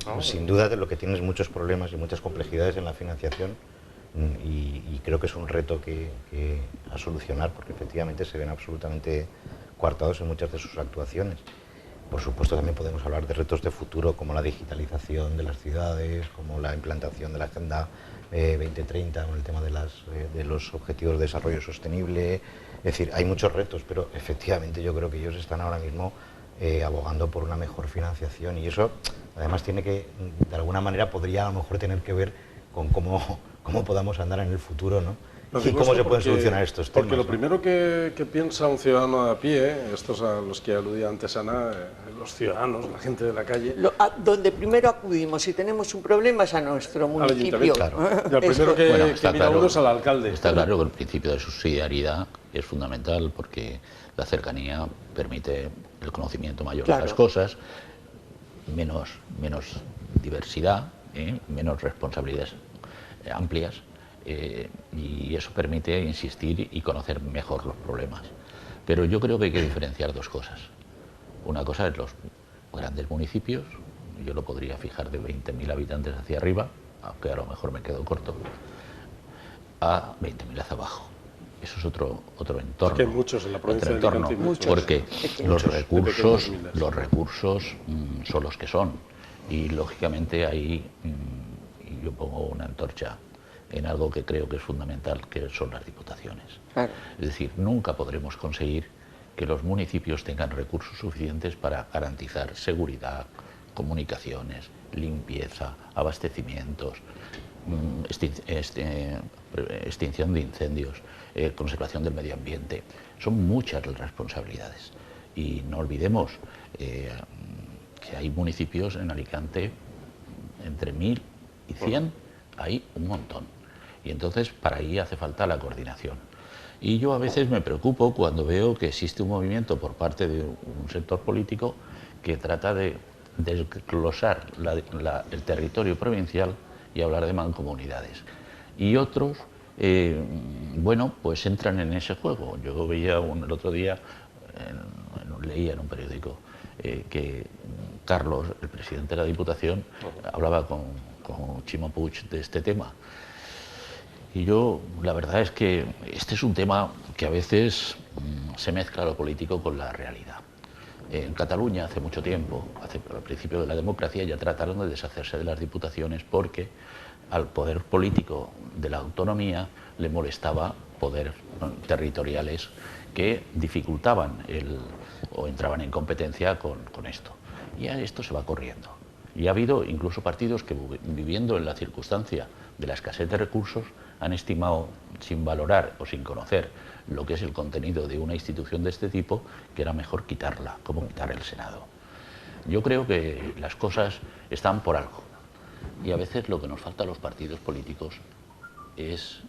¿no? Sin duda de lo que tienes muchos problemas y muchas complejidades en la financiación, y creo que es un reto a solucionar, porque efectivamente se ven absolutamente coartados en muchas de sus actuaciones. Por supuesto, también podemos hablar de retos de futuro, como la digitalización de las ciudades, como la implantación de la Agenda 2030, con el tema de los Objetivos de Desarrollo Sostenible. Es decir, hay muchos retos, pero efectivamente yo creo que ellos están ahora mismo abogando por una mejor financiación, y eso además tiene que, de alguna manera, podría a lo mejor tener que ver con cómo podamos andar en el futuro, ¿no? ¿Y cómo se pueden solucionar estos temas? Porque lo primero que piensa un ciudadano de a pie, estos a los que aludía antes Ana, los ciudadanos, la gente de la calle... Donde primero acudimos si tenemos un problema es a nuestro municipio. Claro. Y el primero que mira uno es al alcalde. Está claro que el principio de subsidiariedad es fundamental, porque la cercanía permite el conocimiento mayor de las cosas, menos diversidad, menos responsabilidades amplias. Y eso permite insistir y conocer mejor los problemas. Pero yo creo que hay que diferenciar dos cosas. Una cosa es los grandes municipios, yo lo podría fijar de 20.000 habitantes hacia arriba, aunque a lo mejor me quedo corto, a 20.000 hacia abajo. Eso es otro entorno. Es que hay muchos en la provincia de Alicante, porque los recursos son los que son, y lógicamente ahí yo pongo una antorcha en algo que creo que es fundamental, que son las diputaciones. Claro. Es decir, nunca podremos conseguir que los municipios tengan recursos suficientes para garantizar seguridad, comunicaciones, limpieza, abastecimientos, extinción de incendios, conservación del medio ambiente. Son muchas las responsabilidades. Y no olvidemos que hay municipios en Alicante, entre 1.000 y 100, hay un montón. Y entonces para ahí hace falta la coordinación. Y yo a veces me preocupo cuando veo que existe un movimiento por parte de un sector político que trata de desglosar el territorio provincial y hablar de mancomunidades. Y otros, bueno, pues entran en ese juego. Yo veía el otro día, leía en un periódico, que Carlos, el presidente de la Diputación, hablaba con Chimo Puig de este tema. Y yo, la verdad es que este es un tema que a veces se mezcla lo político con la realidad. En Cataluña, hace mucho tiempo, al principio de la democracia, ya trataron de deshacerse de las diputaciones porque al poder político de la autonomía le molestaba poderes territoriales que dificultaban o entraban en competencia con esto. Y a esto se va corriendo. Y ha habido incluso partidos que, viviendo en la circunstancia de la escasez de recursos, han estimado, sin valorar o sin conocer lo que es el contenido de una institución de este tipo, que era mejor quitarla, como quitar el Senado. Yo creo que las cosas están por algo, y a veces lo que nos falta a los partidos políticos es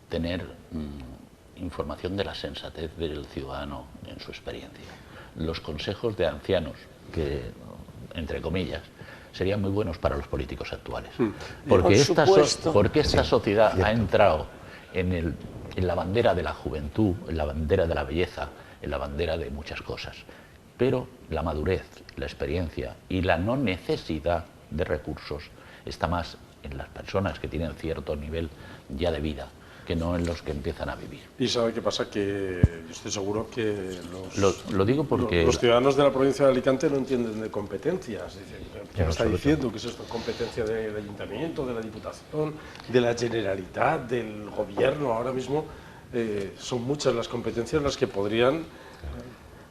tener información de la sensatez del ciudadano en su experiencia. Los consejos de ancianos, que, entre comillas, serían muy buenos para los políticos actuales. Porque esta sociedad ha entrado en la bandera de la juventud, en la bandera de la belleza, en la bandera de muchas cosas. Pero la madurez, la experiencia y la no necesidad de recursos está más en las personas que tienen cierto nivel ya de vida, que no en los que empiezan a vivir. ¿Y sabe qué pasa? Que yo estoy seguro que lo digo porque los ciudadanos de la provincia de Alicante no entienden de competencias. Dicen, ¿qué me está diciendo? ¿Qué es esto? ¿Competencia del ayuntamiento, de la diputación, de la Generalitat, del gobierno? Ahora mismo son muchas las competencias las que podrían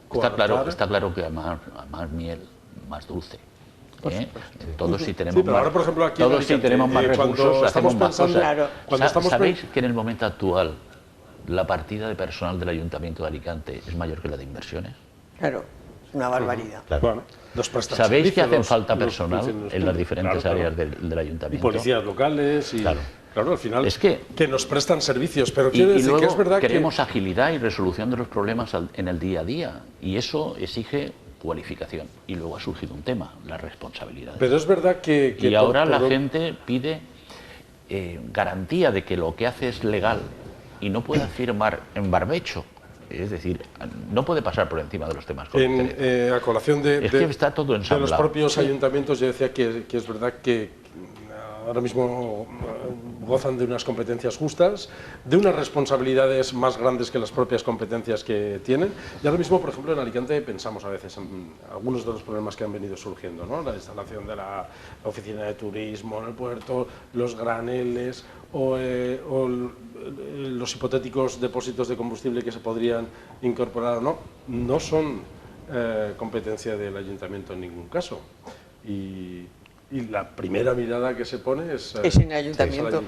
Está claro que a más miel, más dulce. Todos si tenemos, sí, pero ahora, por ejemplo, aquí todos si tenemos más recursos hacemos más cosas. Claro. ¿Sabéis que en el momento actual la partida de personal del Ayuntamiento de Alicante es mayor que la de inversiones? Claro, es una barbaridad. Bueno, ¿Sabéis que hacen falta personal en las diferentes áreas del Ayuntamiento? Y policías locales y... Claro, al final es que nos prestan servicios, pero quiero decir luego que es verdad queremos agilidad y resolución de los problemas en el día a día, y eso exige cualificación. Y luego ha surgido un tema, la responsabilidad. Pero es verdad que y ahora la gente pide garantía de que lo que hace es legal y no puede firmar en barbecho. Es decir, no puede pasar por encima de los temas. A colación de está todo de los propios ayuntamientos, yo decía que es verdad que ahora mismo gozan de unas competencias justas, de unas responsabilidades más grandes que las propias competencias que tienen. Y ahora mismo, por ejemplo, en Alicante pensamos a veces en algunos de los problemas que han venido surgiendo, ¿no? La instalación de la oficina de turismo en el puerto, los graneles o los hipotéticos depósitos de combustible que se podrían incorporar o no, no son competencia del ayuntamiento en ningún caso. Y la primera mirada que se pone es en el ayuntamiento.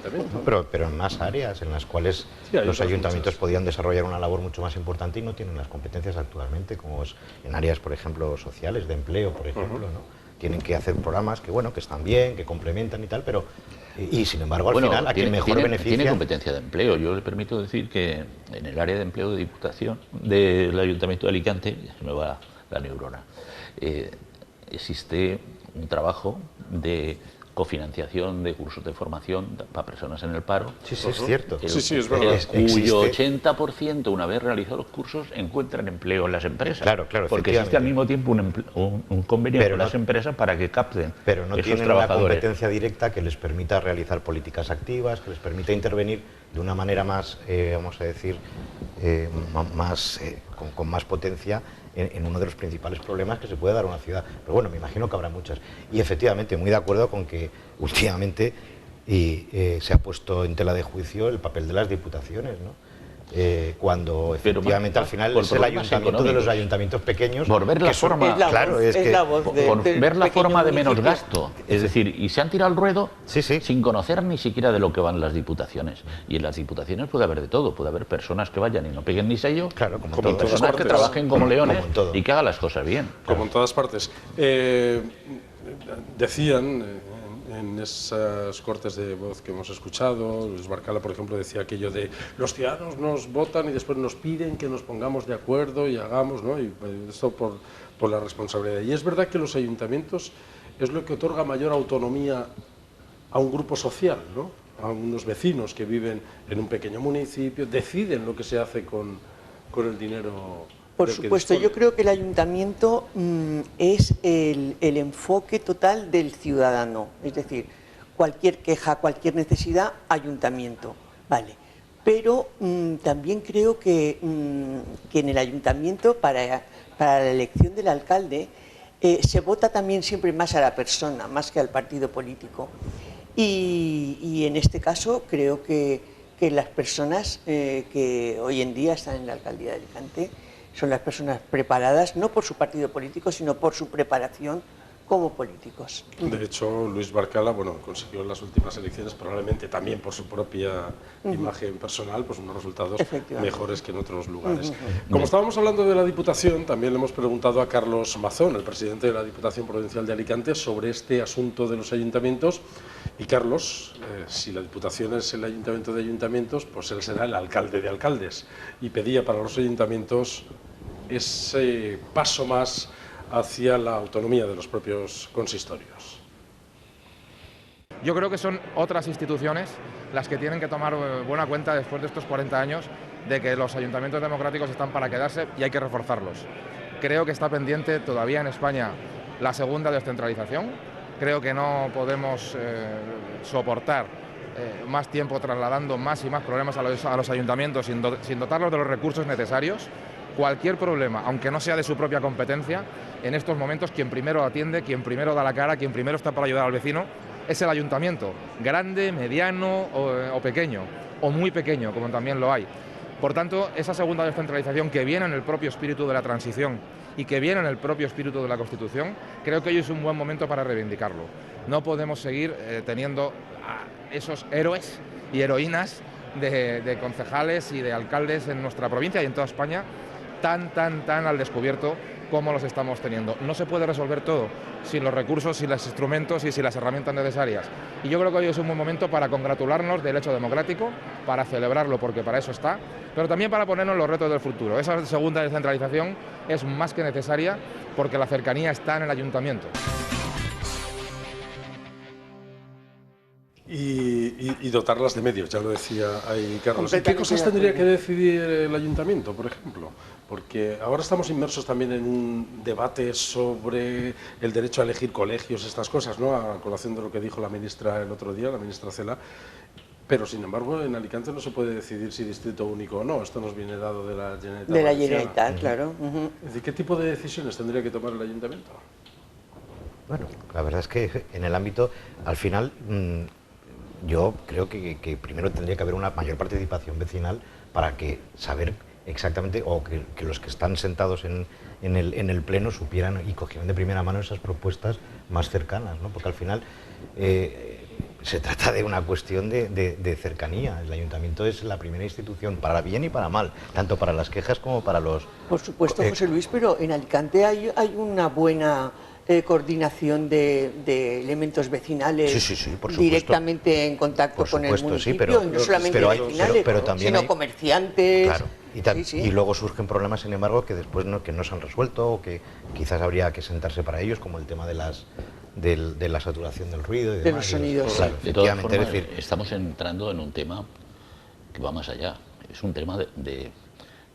Pero en más áreas en las cuales los ayuntamientos podían desarrollar una labor mucho más importante y no tienen las competencias actualmente, como es en áreas, por ejemplo, sociales, de empleo, por ejemplo, ¿no? Tienen que hacer programas que, bueno, que están bien, que complementan y tal, pero... Y sin embargo, al final, a quien mejor beneficia... Tiene competencia de empleo. Yo le permito decir que en el área de empleo de Diputación del Ayuntamiento de Alicante, se me va la neurona, existe un trabajo de cofinanciación de cursos de formación para personas en el paro. Sí, es cierto. Sí, es verdad. Cuyo 80%, una vez realizados los cursos, encuentran empleo en las empresas. Claro, porque existe al mismo tiempo un convenio con las empresas para que capten pero no esos tienen trabajadores. Una competencia directa que les permita realizar políticas activas, que les permita intervenir de una manera más, vamos a decir, con más potencia en uno de los principales problemas que se puede dar a una ciudad. Pero bueno, me imagino que habrá muchas. Y efectivamente, muy de acuerdo con que últimamente se ha puesto en tela de juicio el papel de las diputaciones, ¿no? Cuando efectivamente al final es el ayuntamiento de los ayuntamientos pequeños por ver la forma, ver la forma de menos gasto, es decir, y se han tirado al ruedo sin conocer ni siquiera de lo que van las diputaciones. Y en las diputaciones puede haber de todo, puede haber personas que vayan y no peguen ni sello, como y personas que trabajen como leones y que hagan las cosas bien. Como en todas partes. Decían en esas cortes de voz que hemos escuchado, Luis Barcala, por ejemplo, decía aquello de los ciudadanos nos votan y después nos piden que nos pongamos de acuerdo y hagamos, ¿no? Y esto por la responsabilidad. Y es verdad que los ayuntamientos es lo que otorga mayor autonomía a un grupo social, ¿no? A unos vecinos que viven en un pequeño municipio, deciden lo que se hace con el dinero. Por supuesto, yo creo que el ayuntamiento es el enfoque total del ciudadano, es decir, cualquier queja, cualquier necesidad, ayuntamiento, vale. Pero también creo que en el ayuntamiento, para la elección del alcalde, se vota también siempre más a la persona, más que al partido político. Y en este caso creo que las personas que hoy en día están en la alcaldía de Alicante son las personas preparadas, no por su partido político, sino por su preparación como políticos. De hecho, Luis Barcala, bueno, consiguió en las últimas elecciones, probablemente también por su propia imagen personal, pues unos resultados mejores que en otros lugares. Como estábamos hablando de la Diputación, también le hemos preguntado a Carlos Mazón, el presidente de la Diputación Provincial de Alicante, sobre este asunto de los ayuntamientos. Y Carlos, si la Diputación es el ayuntamiento de ayuntamientos, pues él será el alcalde de alcaldes. Y pedía para los ayuntamientos ese paso más hacia la autonomía de los propios consistorios. Yo creo que son otras instituciones las que tienen que tomar buena cuenta después de estos 40 años de que los ayuntamientos democráticos están para quedarse y hay que reforzarlos. Creo que está pendiente todavía en España la segunda descentralización. Creo que no podemos soportar más tiempo trasladando más y más problemas a los ayuntamientos sin dotarlos de los recursos necesarios. Cualquier problema, aunque no sea de su propia competencia, en estos momentos quien primero atiende, quien primero da la cara, quien primero está para ayudar al vecino, es el ayuntamiento, grande, mediano o pequeño, o muy pequeño, como también lo hay. Por tanto, esa segunda descentralización que viene en el propio espíritu de la transición y que viene en el propio espíritu de la Constitución, creo que hoy es un buen momento para reivindicarlo. No podemos seguir teniendo a esos héroes y heroínas de concejales y de alcaldes en nuestra provincia y en toda España tan al descubierto como los estamos teniendo. No se puede resolver todo sin los recursos, sin los instrumentos y sin las herramientas necesarias. Y yo creo que hoy es un buen momento para congratularnos del hecho democrático, para celebrarlo porque para eso está, pero también para ponernos los retos del futuro. Esa segunda descentralización es más que necesaria porque la cercanía está en el ayuntamiento. Y dotarlas de medios, ya lo decía ahí Carlos. ¿Qué cosas tendría que decidir el ayuntamiento, por ejemplo? Porque ahora estamos inmersos también en un debate sobre el derecho a elegir colegios, estas cosas, ¿no? A colación de lo que dijo la ministra el otro día, la ministra Cela. Pero, sin embargo, en Alicante no se puede decidir si distrito único o no. Esto nos viene dado de la Generalitat. De la Generalitat, claro. Es decir, ¿qué tipo de decisiones tendría que tomar el ayuntamiento? Bueno, la verdad es que en el ámbito, al final, yo creo que primero tendría que haber una mayor participación vecinal para que saber exactamente, o que los que están sentados en el pleno supieran y cogieran de primera mano esas propuestas más cercanas, ¿no? Porque al final se trata de una cuestión de cercanía. El ayuntamiento es la primera institución para bien y para mal, tanto para las quejas como para los... Por supuesto, José Luis, pero en Alicante hay una buena coordinación de elementos vecinales directamente en contacto con el municipio, sí, pero, y no solamente vecinales, pero también sino comerciantes. Claro, y luego surgen problemas, sin embargo, que después que no se han resuelto o que quizás habría que sentarse para ellos, como el tema de la saturación del ruido y demás, de los sonidos. Claro, de todas formas, es decir, estamos entrando en un tema que va más allá. Es un tema de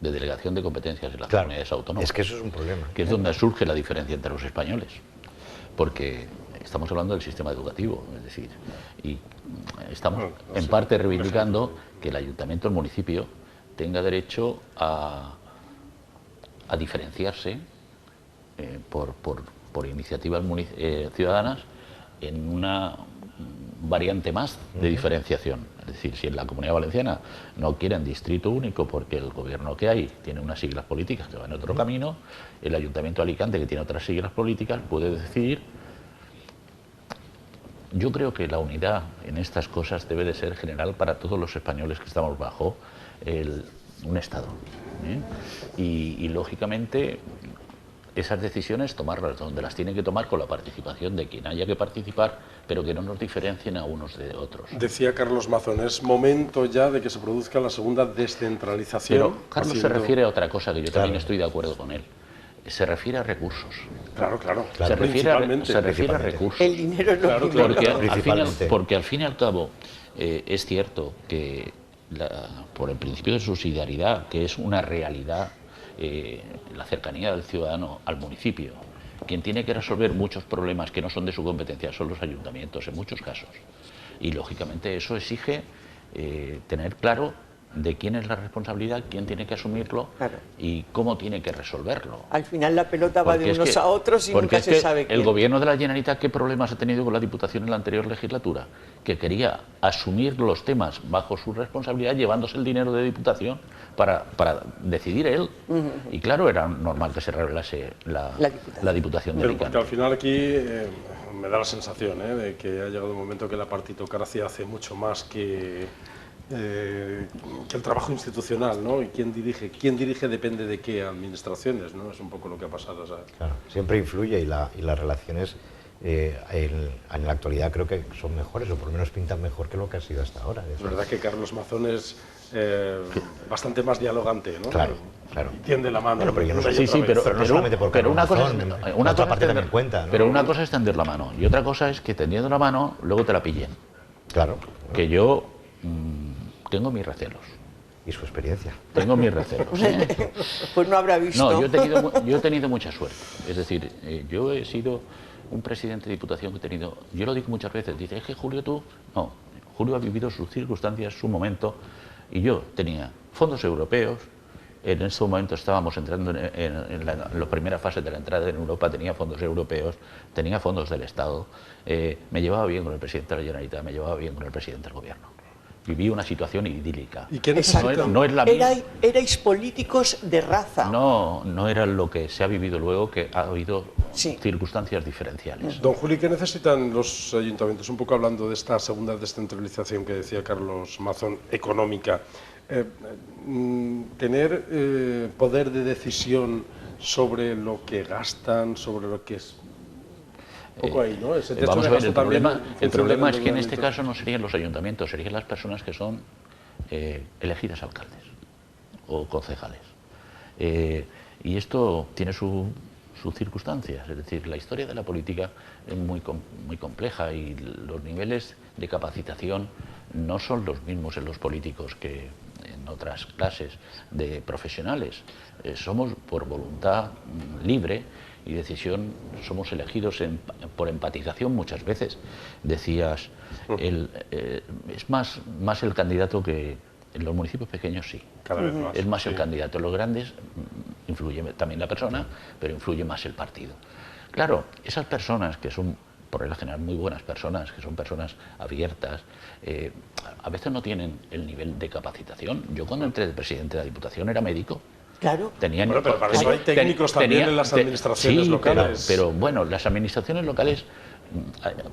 delegación de competencias en las comunidades autónomas. Es que eso es un problema. Que es donde surge la diferencia entre los españoles. Porque estamos hablando del sistema educativo, es decir, y estamos en parte reivindicando que el ayuntamiento, el municipio, tenga derecho a diferenciarse por iniciativas ciudadanas en una variante más de diferenciación. Es decir, si en la Comunidad Valenciana no quieren distrito único porque el gobierno que hay tiene unas siglas políticas que van en otro camino, el Ayuntamiento de Alicante, que tiene otras siglas políticas, puede decidir. Yo creo que la unidad en estas cosas debe de ser general para todos los españoles que estamos bajo un Estado. Y lógicamente, esas decisiones tomarlas donde las tienen que tomar con la participación de quien haya que participar, pero que no nos diferencien a unos de otros. Decía Carlos Mazón, es momento ya de que se produzca la segunda descentralización. Pero Carlos se refiere a otra cosa que yo también estoy de acuerdo con él. Se refiere a recursos. Claro. Se refiere a recursos. El dinero es lo porque al fin y al cabo es cierto que por el principio de subsidiariedad, que es una realidad, la cercanía del ciudadano al municipio, quien tiene que resolver muchos problemas que no son de su competencia son los ayuntamientos en muchos casos, y lógicamente eso exige tener claro de quién es la responsabilidad, quién tiene que asumirlo Claro. y cómo tiene que resolverlo. Al final la pelota va Porque de es unos que- a otros y porque nunca es se que sabe quién. el gobierno de la Generalitat, ¿qué problemas ha tenido con la Diputación en la anterior legislatura? Que quería asumir los temas bajo su responsabilidad, llevándose el dinero de Diputación para decidir él. Y claro, era normal que se revelase la Diputación de Pero porque Alicante. al final aquí me da la sensación de que ha llegado un momento que la partitocracia hace mucho más que el trabajo institucional, ¿no? Y quién dirige depende de qué administraciones, ¿no? Es un poco lo que ha pasado, ¿sabes? Claro, siempre influye y las relaciones en la actualidad creo que son mejores, o por lo menos pintan mejor que lo que ha sido hasta ahora. Es verdad que Carlos Mazón es bastante más dialogante, ¿no? Claro, claro. Y tiende la mano. Bueno, pero yo no sé, Sí, sí, pero no solamente por pero una cosa Carlos es, Mazón, una otra cosa parte es también cuenta, ¿no? pero una cosa es tender la mano y otra cosa es que tendiendo la mano luego te la pillen. Claro. Que yo tengo mis recelos. Y su experiencia. Tengo mis recelos. ¿eh? Pues no habrá visto. No, yo he tenido mucha suerte. Es decir, yo he sido un presidente de Diputación que he tenido... Yo lo digo muchas veces, dice, es que Julio tú... No, Julio ha vivido sus circunstancias, su momento, y yo tenía fondos europeos, en ese momento estábamos entrando en la primera fase de la entrada en Europa, tenía fondos europeos, tenía fondos del Estado, me llevaba bien con el presidente de la Generalitat, me llevaba bien con el presidente del Gobierno. Viví una situación idílica. ¿Y qué Exacto. No es la misma. Erais políticos de raza. No era lo que se ha vivido luego, que ha habido Sí. circunstancias diferenciales. Don Juli, ¿qué necesitan los ayuntamientos? Un poco hablando de esta segunda descentralización que decía Carlos Mazón, económica. Tener poder de decisión sobre lo que gastan, sobre lo que es... Un poco ahí, ¿no? Ese techo Vamos de a ver, gasto el también problema, en función del es que en este endeudamiento. caso no serían los ayuntamientos, serían las personas que son elegidas alcaldes o concejales. Y esto tiene sus circunstancias, es decir, la historia de la política es muy compleja y los niveles de capacitación no son los mismos en los políticos que en otras clases de profesionales. Somos por voluntad libre y decisión, somos elegidos por empatización muchas veces. Decías, es más el candidato que en los municipios pequeños sí. Cada vez más. Es más sí. el candidato. En los grandes influye también la persona, pero influye más el partido. Claro, esas personas que son, por regla general, muy buenas personas, que son personas abiertas, a veces no tienen el nivel de capacitación. Yo cuando entré de presidente de la Diputación era médico. Claro. Bueno, pero para eso hay técnicos también en las administraciones sí, locales. Pero bueno, las administraciones locales,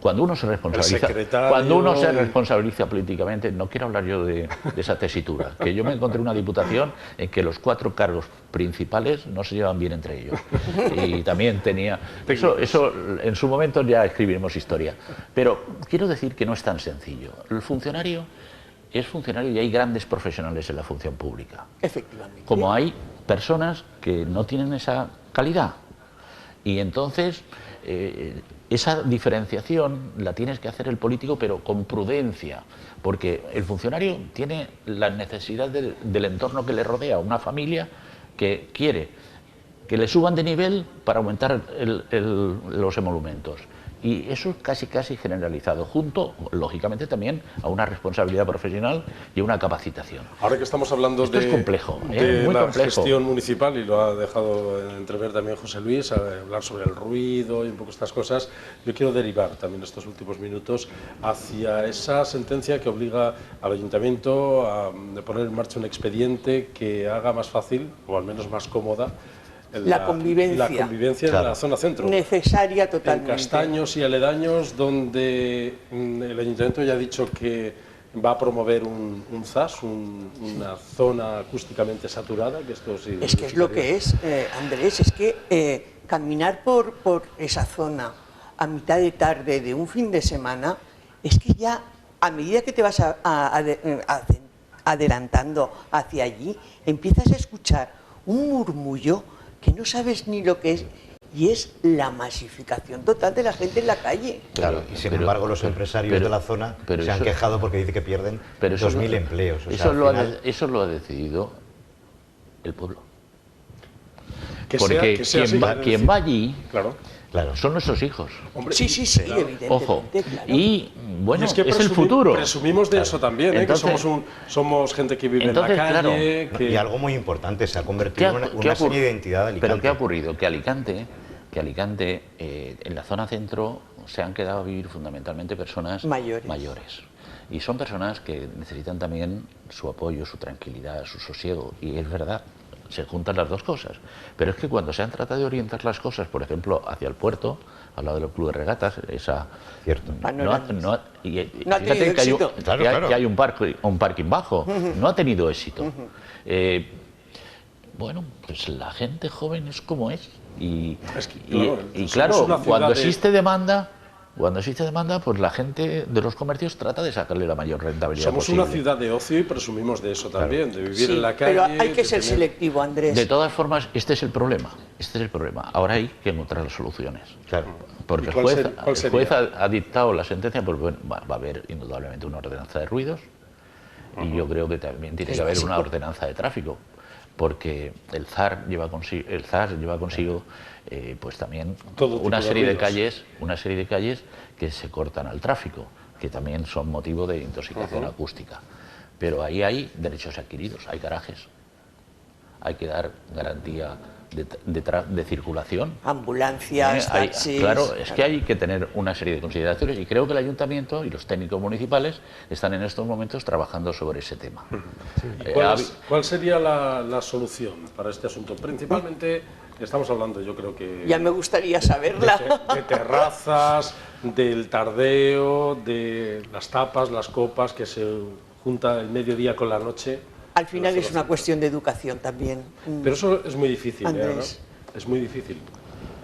cuando uno se responsabiliza, secretario cuando uno se y- responsabiliza políticamente, no quiero hablar yo de esa tesitura, que yo me encontré una diputación en que los 4 cargos principales no se llevan bien entre ellos. Y también tenía... Eso en su momento ya escribiremos historia. Pero quiero decir que no es tan sencillo. El funcionario es funcionario y hay grandes profesionales en la función pública. Efectivamente. Como hay personas que no tienen esa calidad. Y entonces esa diferenciación la tienes que hacer el político, pero con prudencia, porque el funcionario tiene la necesidad del entorno que le rodea, una familia que quiere que le suban de nivel para aumentar los emolumentos. Y eso es casi generalizado, junto, lógicamente, también a una responsabilidad profesional y a una capacitación. Ahora que estamos hablando Esto es complejo, de muy la complejo. gestión municipal, y lo ha dejado entrever también José Luis, a hablar sobre el ruido y un poco estas cosas, yo quiero derivar también estos últimos minutos hacia esa sentencia que obliga al ayuntamiento a poner en marcha un expediente que haga más fácil, o al menos más cómoda, La convivencia. la convivencia Claro. en la zona centro. Necesaria En totalmente. Castaños y aledaños, donde el ayuntamiento ya ha dicho que va a promover un ZAS, una zona acústicamente saturada, que esto sí... Es que es lo que es, Andrés, es que caminar por esa zona a mitad de tarde de un fin de semana, es que ya a medida que te vas adelantando hacia allí, empiezas a escuchar un murmullo que no sabes ni lo que es, y es la masificación total de la gente en la calle. Claro, y sin Pero- embargo los empresarios pero- de la zona pero se han eso- quedo porque dice que pierden Pero eso 2.000 empleos. O sea, eso, al final- eso lo ha decidido el pueblo. Que Porque sea así, quiero quien decir. va allí Claro. Claro. Son nuestros hijos. Hombre, Sí, claro. Evidentemente. Ojo. Claro. Y bueno, y es que el futuro. Presumimos de eso también, Entonces, que somos gente que vive entonces, en la calle. claro, que... Y algo muy importante, se ha convertido en una serie de identidad de Alicante. ¿Pero qué ha ocurrido? Que Alicante en la zona centro se han quedado a vivir fundamentalmente personas mayores. Y son personas que necesitan también su apoyo, su tranquilidad, su sosiego. Y es verdad, se juntan las dos cosas. Pero es que cuando se han tratado de orientar las cosas, por ejemplo, hacia el puerto, al lado del club de regatas, esa... Cierto. No ha fíjate tenido éxito. que hay un parking bajo. No ha tenido éxito. Bueno, pues la gente joven es como es. Y claro, cuando existe demanda, pues la gente de los comercios trata de sacarle la mayor rentabilidad Somos posible. una ciudad de ocio y presumimos de eso también, de vivir en la calle. Pero hay que ser selectivo, Andrés. De todas formas, este es el problema. Ahora hay que encontrar las soluciones. Claro. Porque el juez ha dictado la sentencia, pues bueno, va a haber indudablemente una ordenanza de ruidos y yo creo que también tiene que haber una ordenanza de tráfico. Porque el ZAR lleva consigo pues también una serie de calles que se cortan al tráfico, que también son motivo de intoxicación acústica. Pero ahí hay derechos adquiridos, hay garajes, hay que dar garantía de circulación. Ambulancias, taxis... Claro, es que hay que tener una serie de consideraciones y creo que el ayuntamiento y los técnicos municipales están en estos momentos trabajando sobre ese tema. ¿Cuál sería la solución para este asunto? Principalmente estamos hablando, yo creo que... Ya me gustaría saberla. De terrazas, del tardeo, de las tapas, las copas, que se junta el mediodía con la noche... Al final es una cuestión de educación también. Pero eso es muy difícil, Andrés. ¿no? Es muy difícil.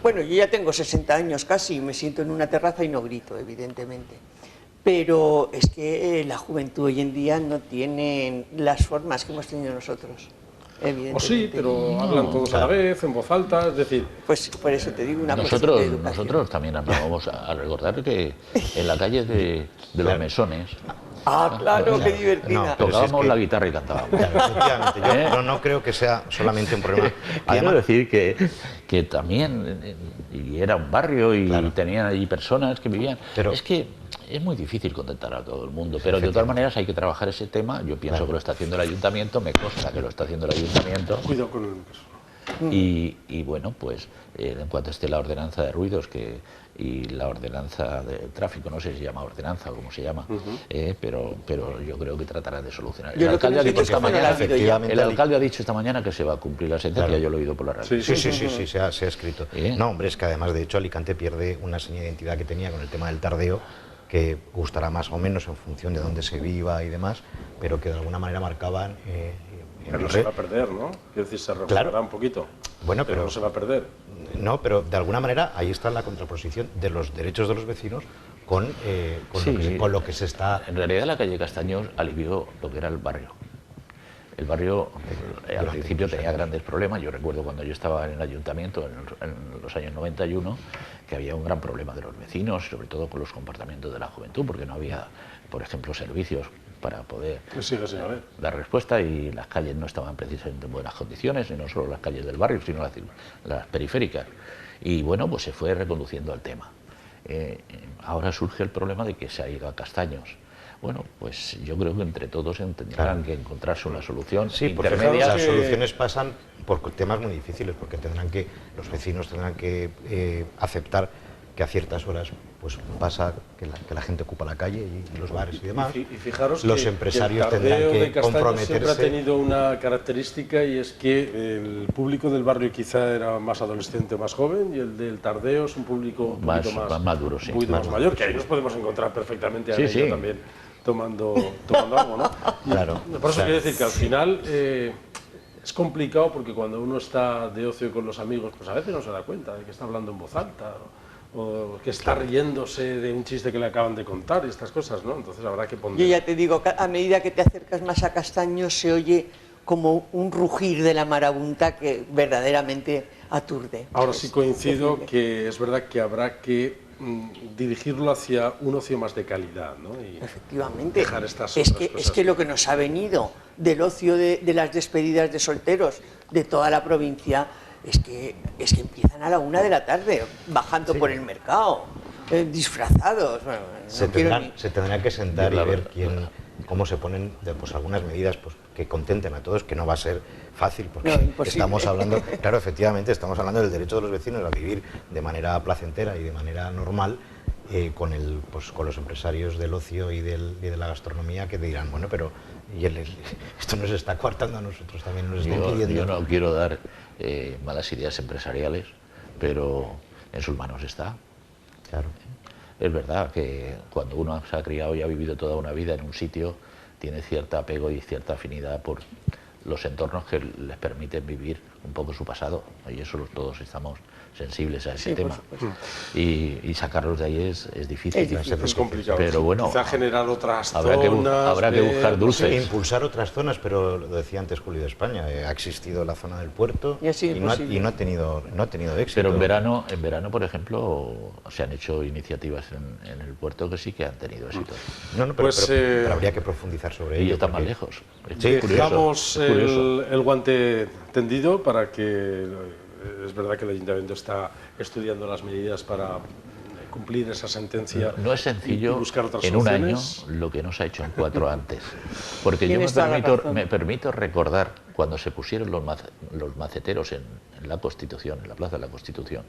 Bueno, yo ya tengo 60 años casi y me siento en una terraza y no grito, evidentemente. Pero es que la juventud hoy en día no tiene las formas que hemos tenido nosotros, evidentemente. O sí, pero hablan todos a la vez, en voz alta, es decir... Pues por eso te digo una cuestión de educación. Nosotros también vamos a recordar que en la calle de los Mesones... Ah, claro, qué divertida. Tocábamos la guitarra y cantábamos. Claro, efectivamente. Yo no creo que sea solamente un problema. Quiero decir que también, y era un barrio y tenían allí personas que vivían. Pero es que es muy difícil contentar a todo el mundo, pero de todas maneras hay que trabajar ese tema. Yo pienso que lo está haciendo el ayuntamiento, me consta que lo está haciendo el ayuntamiento. Cuidado con el... Y bueno, pues en cuanto esté la ordenanza de ruidos y la ordenanza de tráfico, no sé si se llama ordenanza o cómo se llama, pero yo creo que tratará de solucionar. El alcalde ha dicho esta mañana que se va a cumplir la sentencia, yo lo he oído por la radio. Sí, se ha escrito. No, hombre, es que además, de hecho, Alicante pierde una seña de identidad que tenía con el tema del tardeo, que gustará más o menos en función de dónde se viva y demás, pero que de alguna manera marcaban... pero no se va a perder, ¿no? Quiero decir, se reformará un poquito. Bueno, pero no se va a perder. No, pero de alguna manera ahí está la contraposición de los derechos de los vecinos con lo que se está... En realidad la calle Castaños alivió lo que era el barrio. El barrio al principio tenía grandes problemas. Yo recuerdo cuando yo estaba en el ayuntamiento en los años 91 que había un gran problema de los vecinos, sobre todo con los comportamientos de la juventud, porque no había, por ejemplo, servicios para poder dar respuesta y las calles no estaban precisamente en buenas condiciones, y no solo las calles del barrio, sino las periféricas. Y bueno, pues se fue reconduciendo al tema. Ahora surge el problema de que se ha ido a Castaños. Bueno, pues yo creo que entre todos tendrán que encontrarse una solución intermedia. Las soluciones pasan por temas muy difíciles, porque los vecinos tendrán que aceptar que a ciertas horas pues pasa que la gente ocupa la calle y los bares y demás. Y fijaros los empresarios tendrán que comprometerse. Siempre ha tenido una característica, y es que el público del barrio quizá era más adolescente, más joven, y el del tardeo es un público un poquito más maduro, un poquito más mayor, que ahí nos podemos encontrar perfectamente también tomando algo, ¿no? Claro. Por eso quiero decir que al final es complicado, porque cuando uno está de ocio con los amigos, pues a veces no se da cuenta de que está hablando en voz alta, o que está riéndose de un chiste que le acaban de contar y estas cosas, ¿no? Entonces habrá que poner... Yo ya te digo, a medida que te acercas más a Castaños se oye como un rugir de la marabunta que verdaderamente aturde. Ahora sí coincido que es verdad que habrá que dirigirlo hacia un ocio más de calidad, ¿no? Y efectivamente, dejar estas otras cosas. Es que lo que nos ha venido del ocio de las despedidas de solteros de toda la provincia, es que empiezan a la 1 de la tarde, bajando por el mercado, disfrazados. Bueno, se tendrán que sentar y ver cómo se ponen pues, algunas medidas pues, que contenten a todos, que no va a ser fácil, porque estamos hablando, claro, efectivamente, estamos hablando del derecho de los vecinos a vivir de manera placentera y de manera normal, con los empresarios del ocio y de la gastronomía, que dirán, bueno, pero esto nos está coartando a nosotros también, nos está impidiendo. Yo no quiero dar malas ideas empresariales, pero en sus manos está. Claro. Es verdad que cuando uno se ha criado y ha vivido toda una vida en un sitio, tiene cierto apego y cierta afinidad por los entornos que les permiten vivir un poco su pasado, y eso todos estamos sensibles a ese tema, y sacarlos de ahí es difícil. Es complicado. Pero bueno, quizá generar otras habrá que buscar dulces. Impulsar otras zonas, pero lo decía antes Julio de España, ha existido la zona del puerto y no ha tenido éxito. Pero en verano, por ejemplo, se han hecho iniciativas en el puerto que sí que han tenido éxito. Pero habría que profundizar sobre ello. Y está más lejos. Dejamos el guante tendido para que... Es verdad que el Ayuntamiento está estudiando las medidas para cumplir esa sentencia. No es sencillo y buscar otras en soluciones. un año lo que no se ha hecho en 4 antes. Porque yo me permito recordar cuando se pusieron los maceteros en la Constitución, en la Plaza de la Constitución.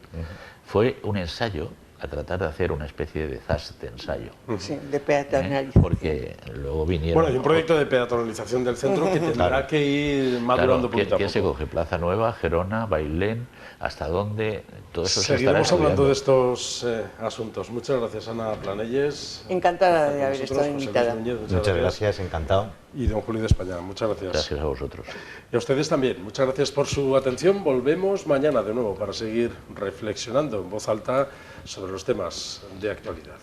Fue un ensayo a tratar de hacer una especie de ZAS de ensayo. Sí, de peatonalización. Porque luego vinieron... Bueno, hay un proyecto de peatonalización del centro que tendrá que ir madurando poquito a poco. ¿Quién se coge? Plaza Nueva, Gerona, Bailén, ¿hasta dónde? Todo eso Seguiremos hablando de estos asuntos. Muchas gracias, Ana Planelles. Encantada de haber estado invitada. Muchas gracias, encantado. Y don Julio de España, muchas gracias. Gracias a vosotros. Y a ustedes también, muchas gracias por su atención. Volvemos mañana de nuevo para seguir reflexionando en voz alta sobre los temas de actualidad.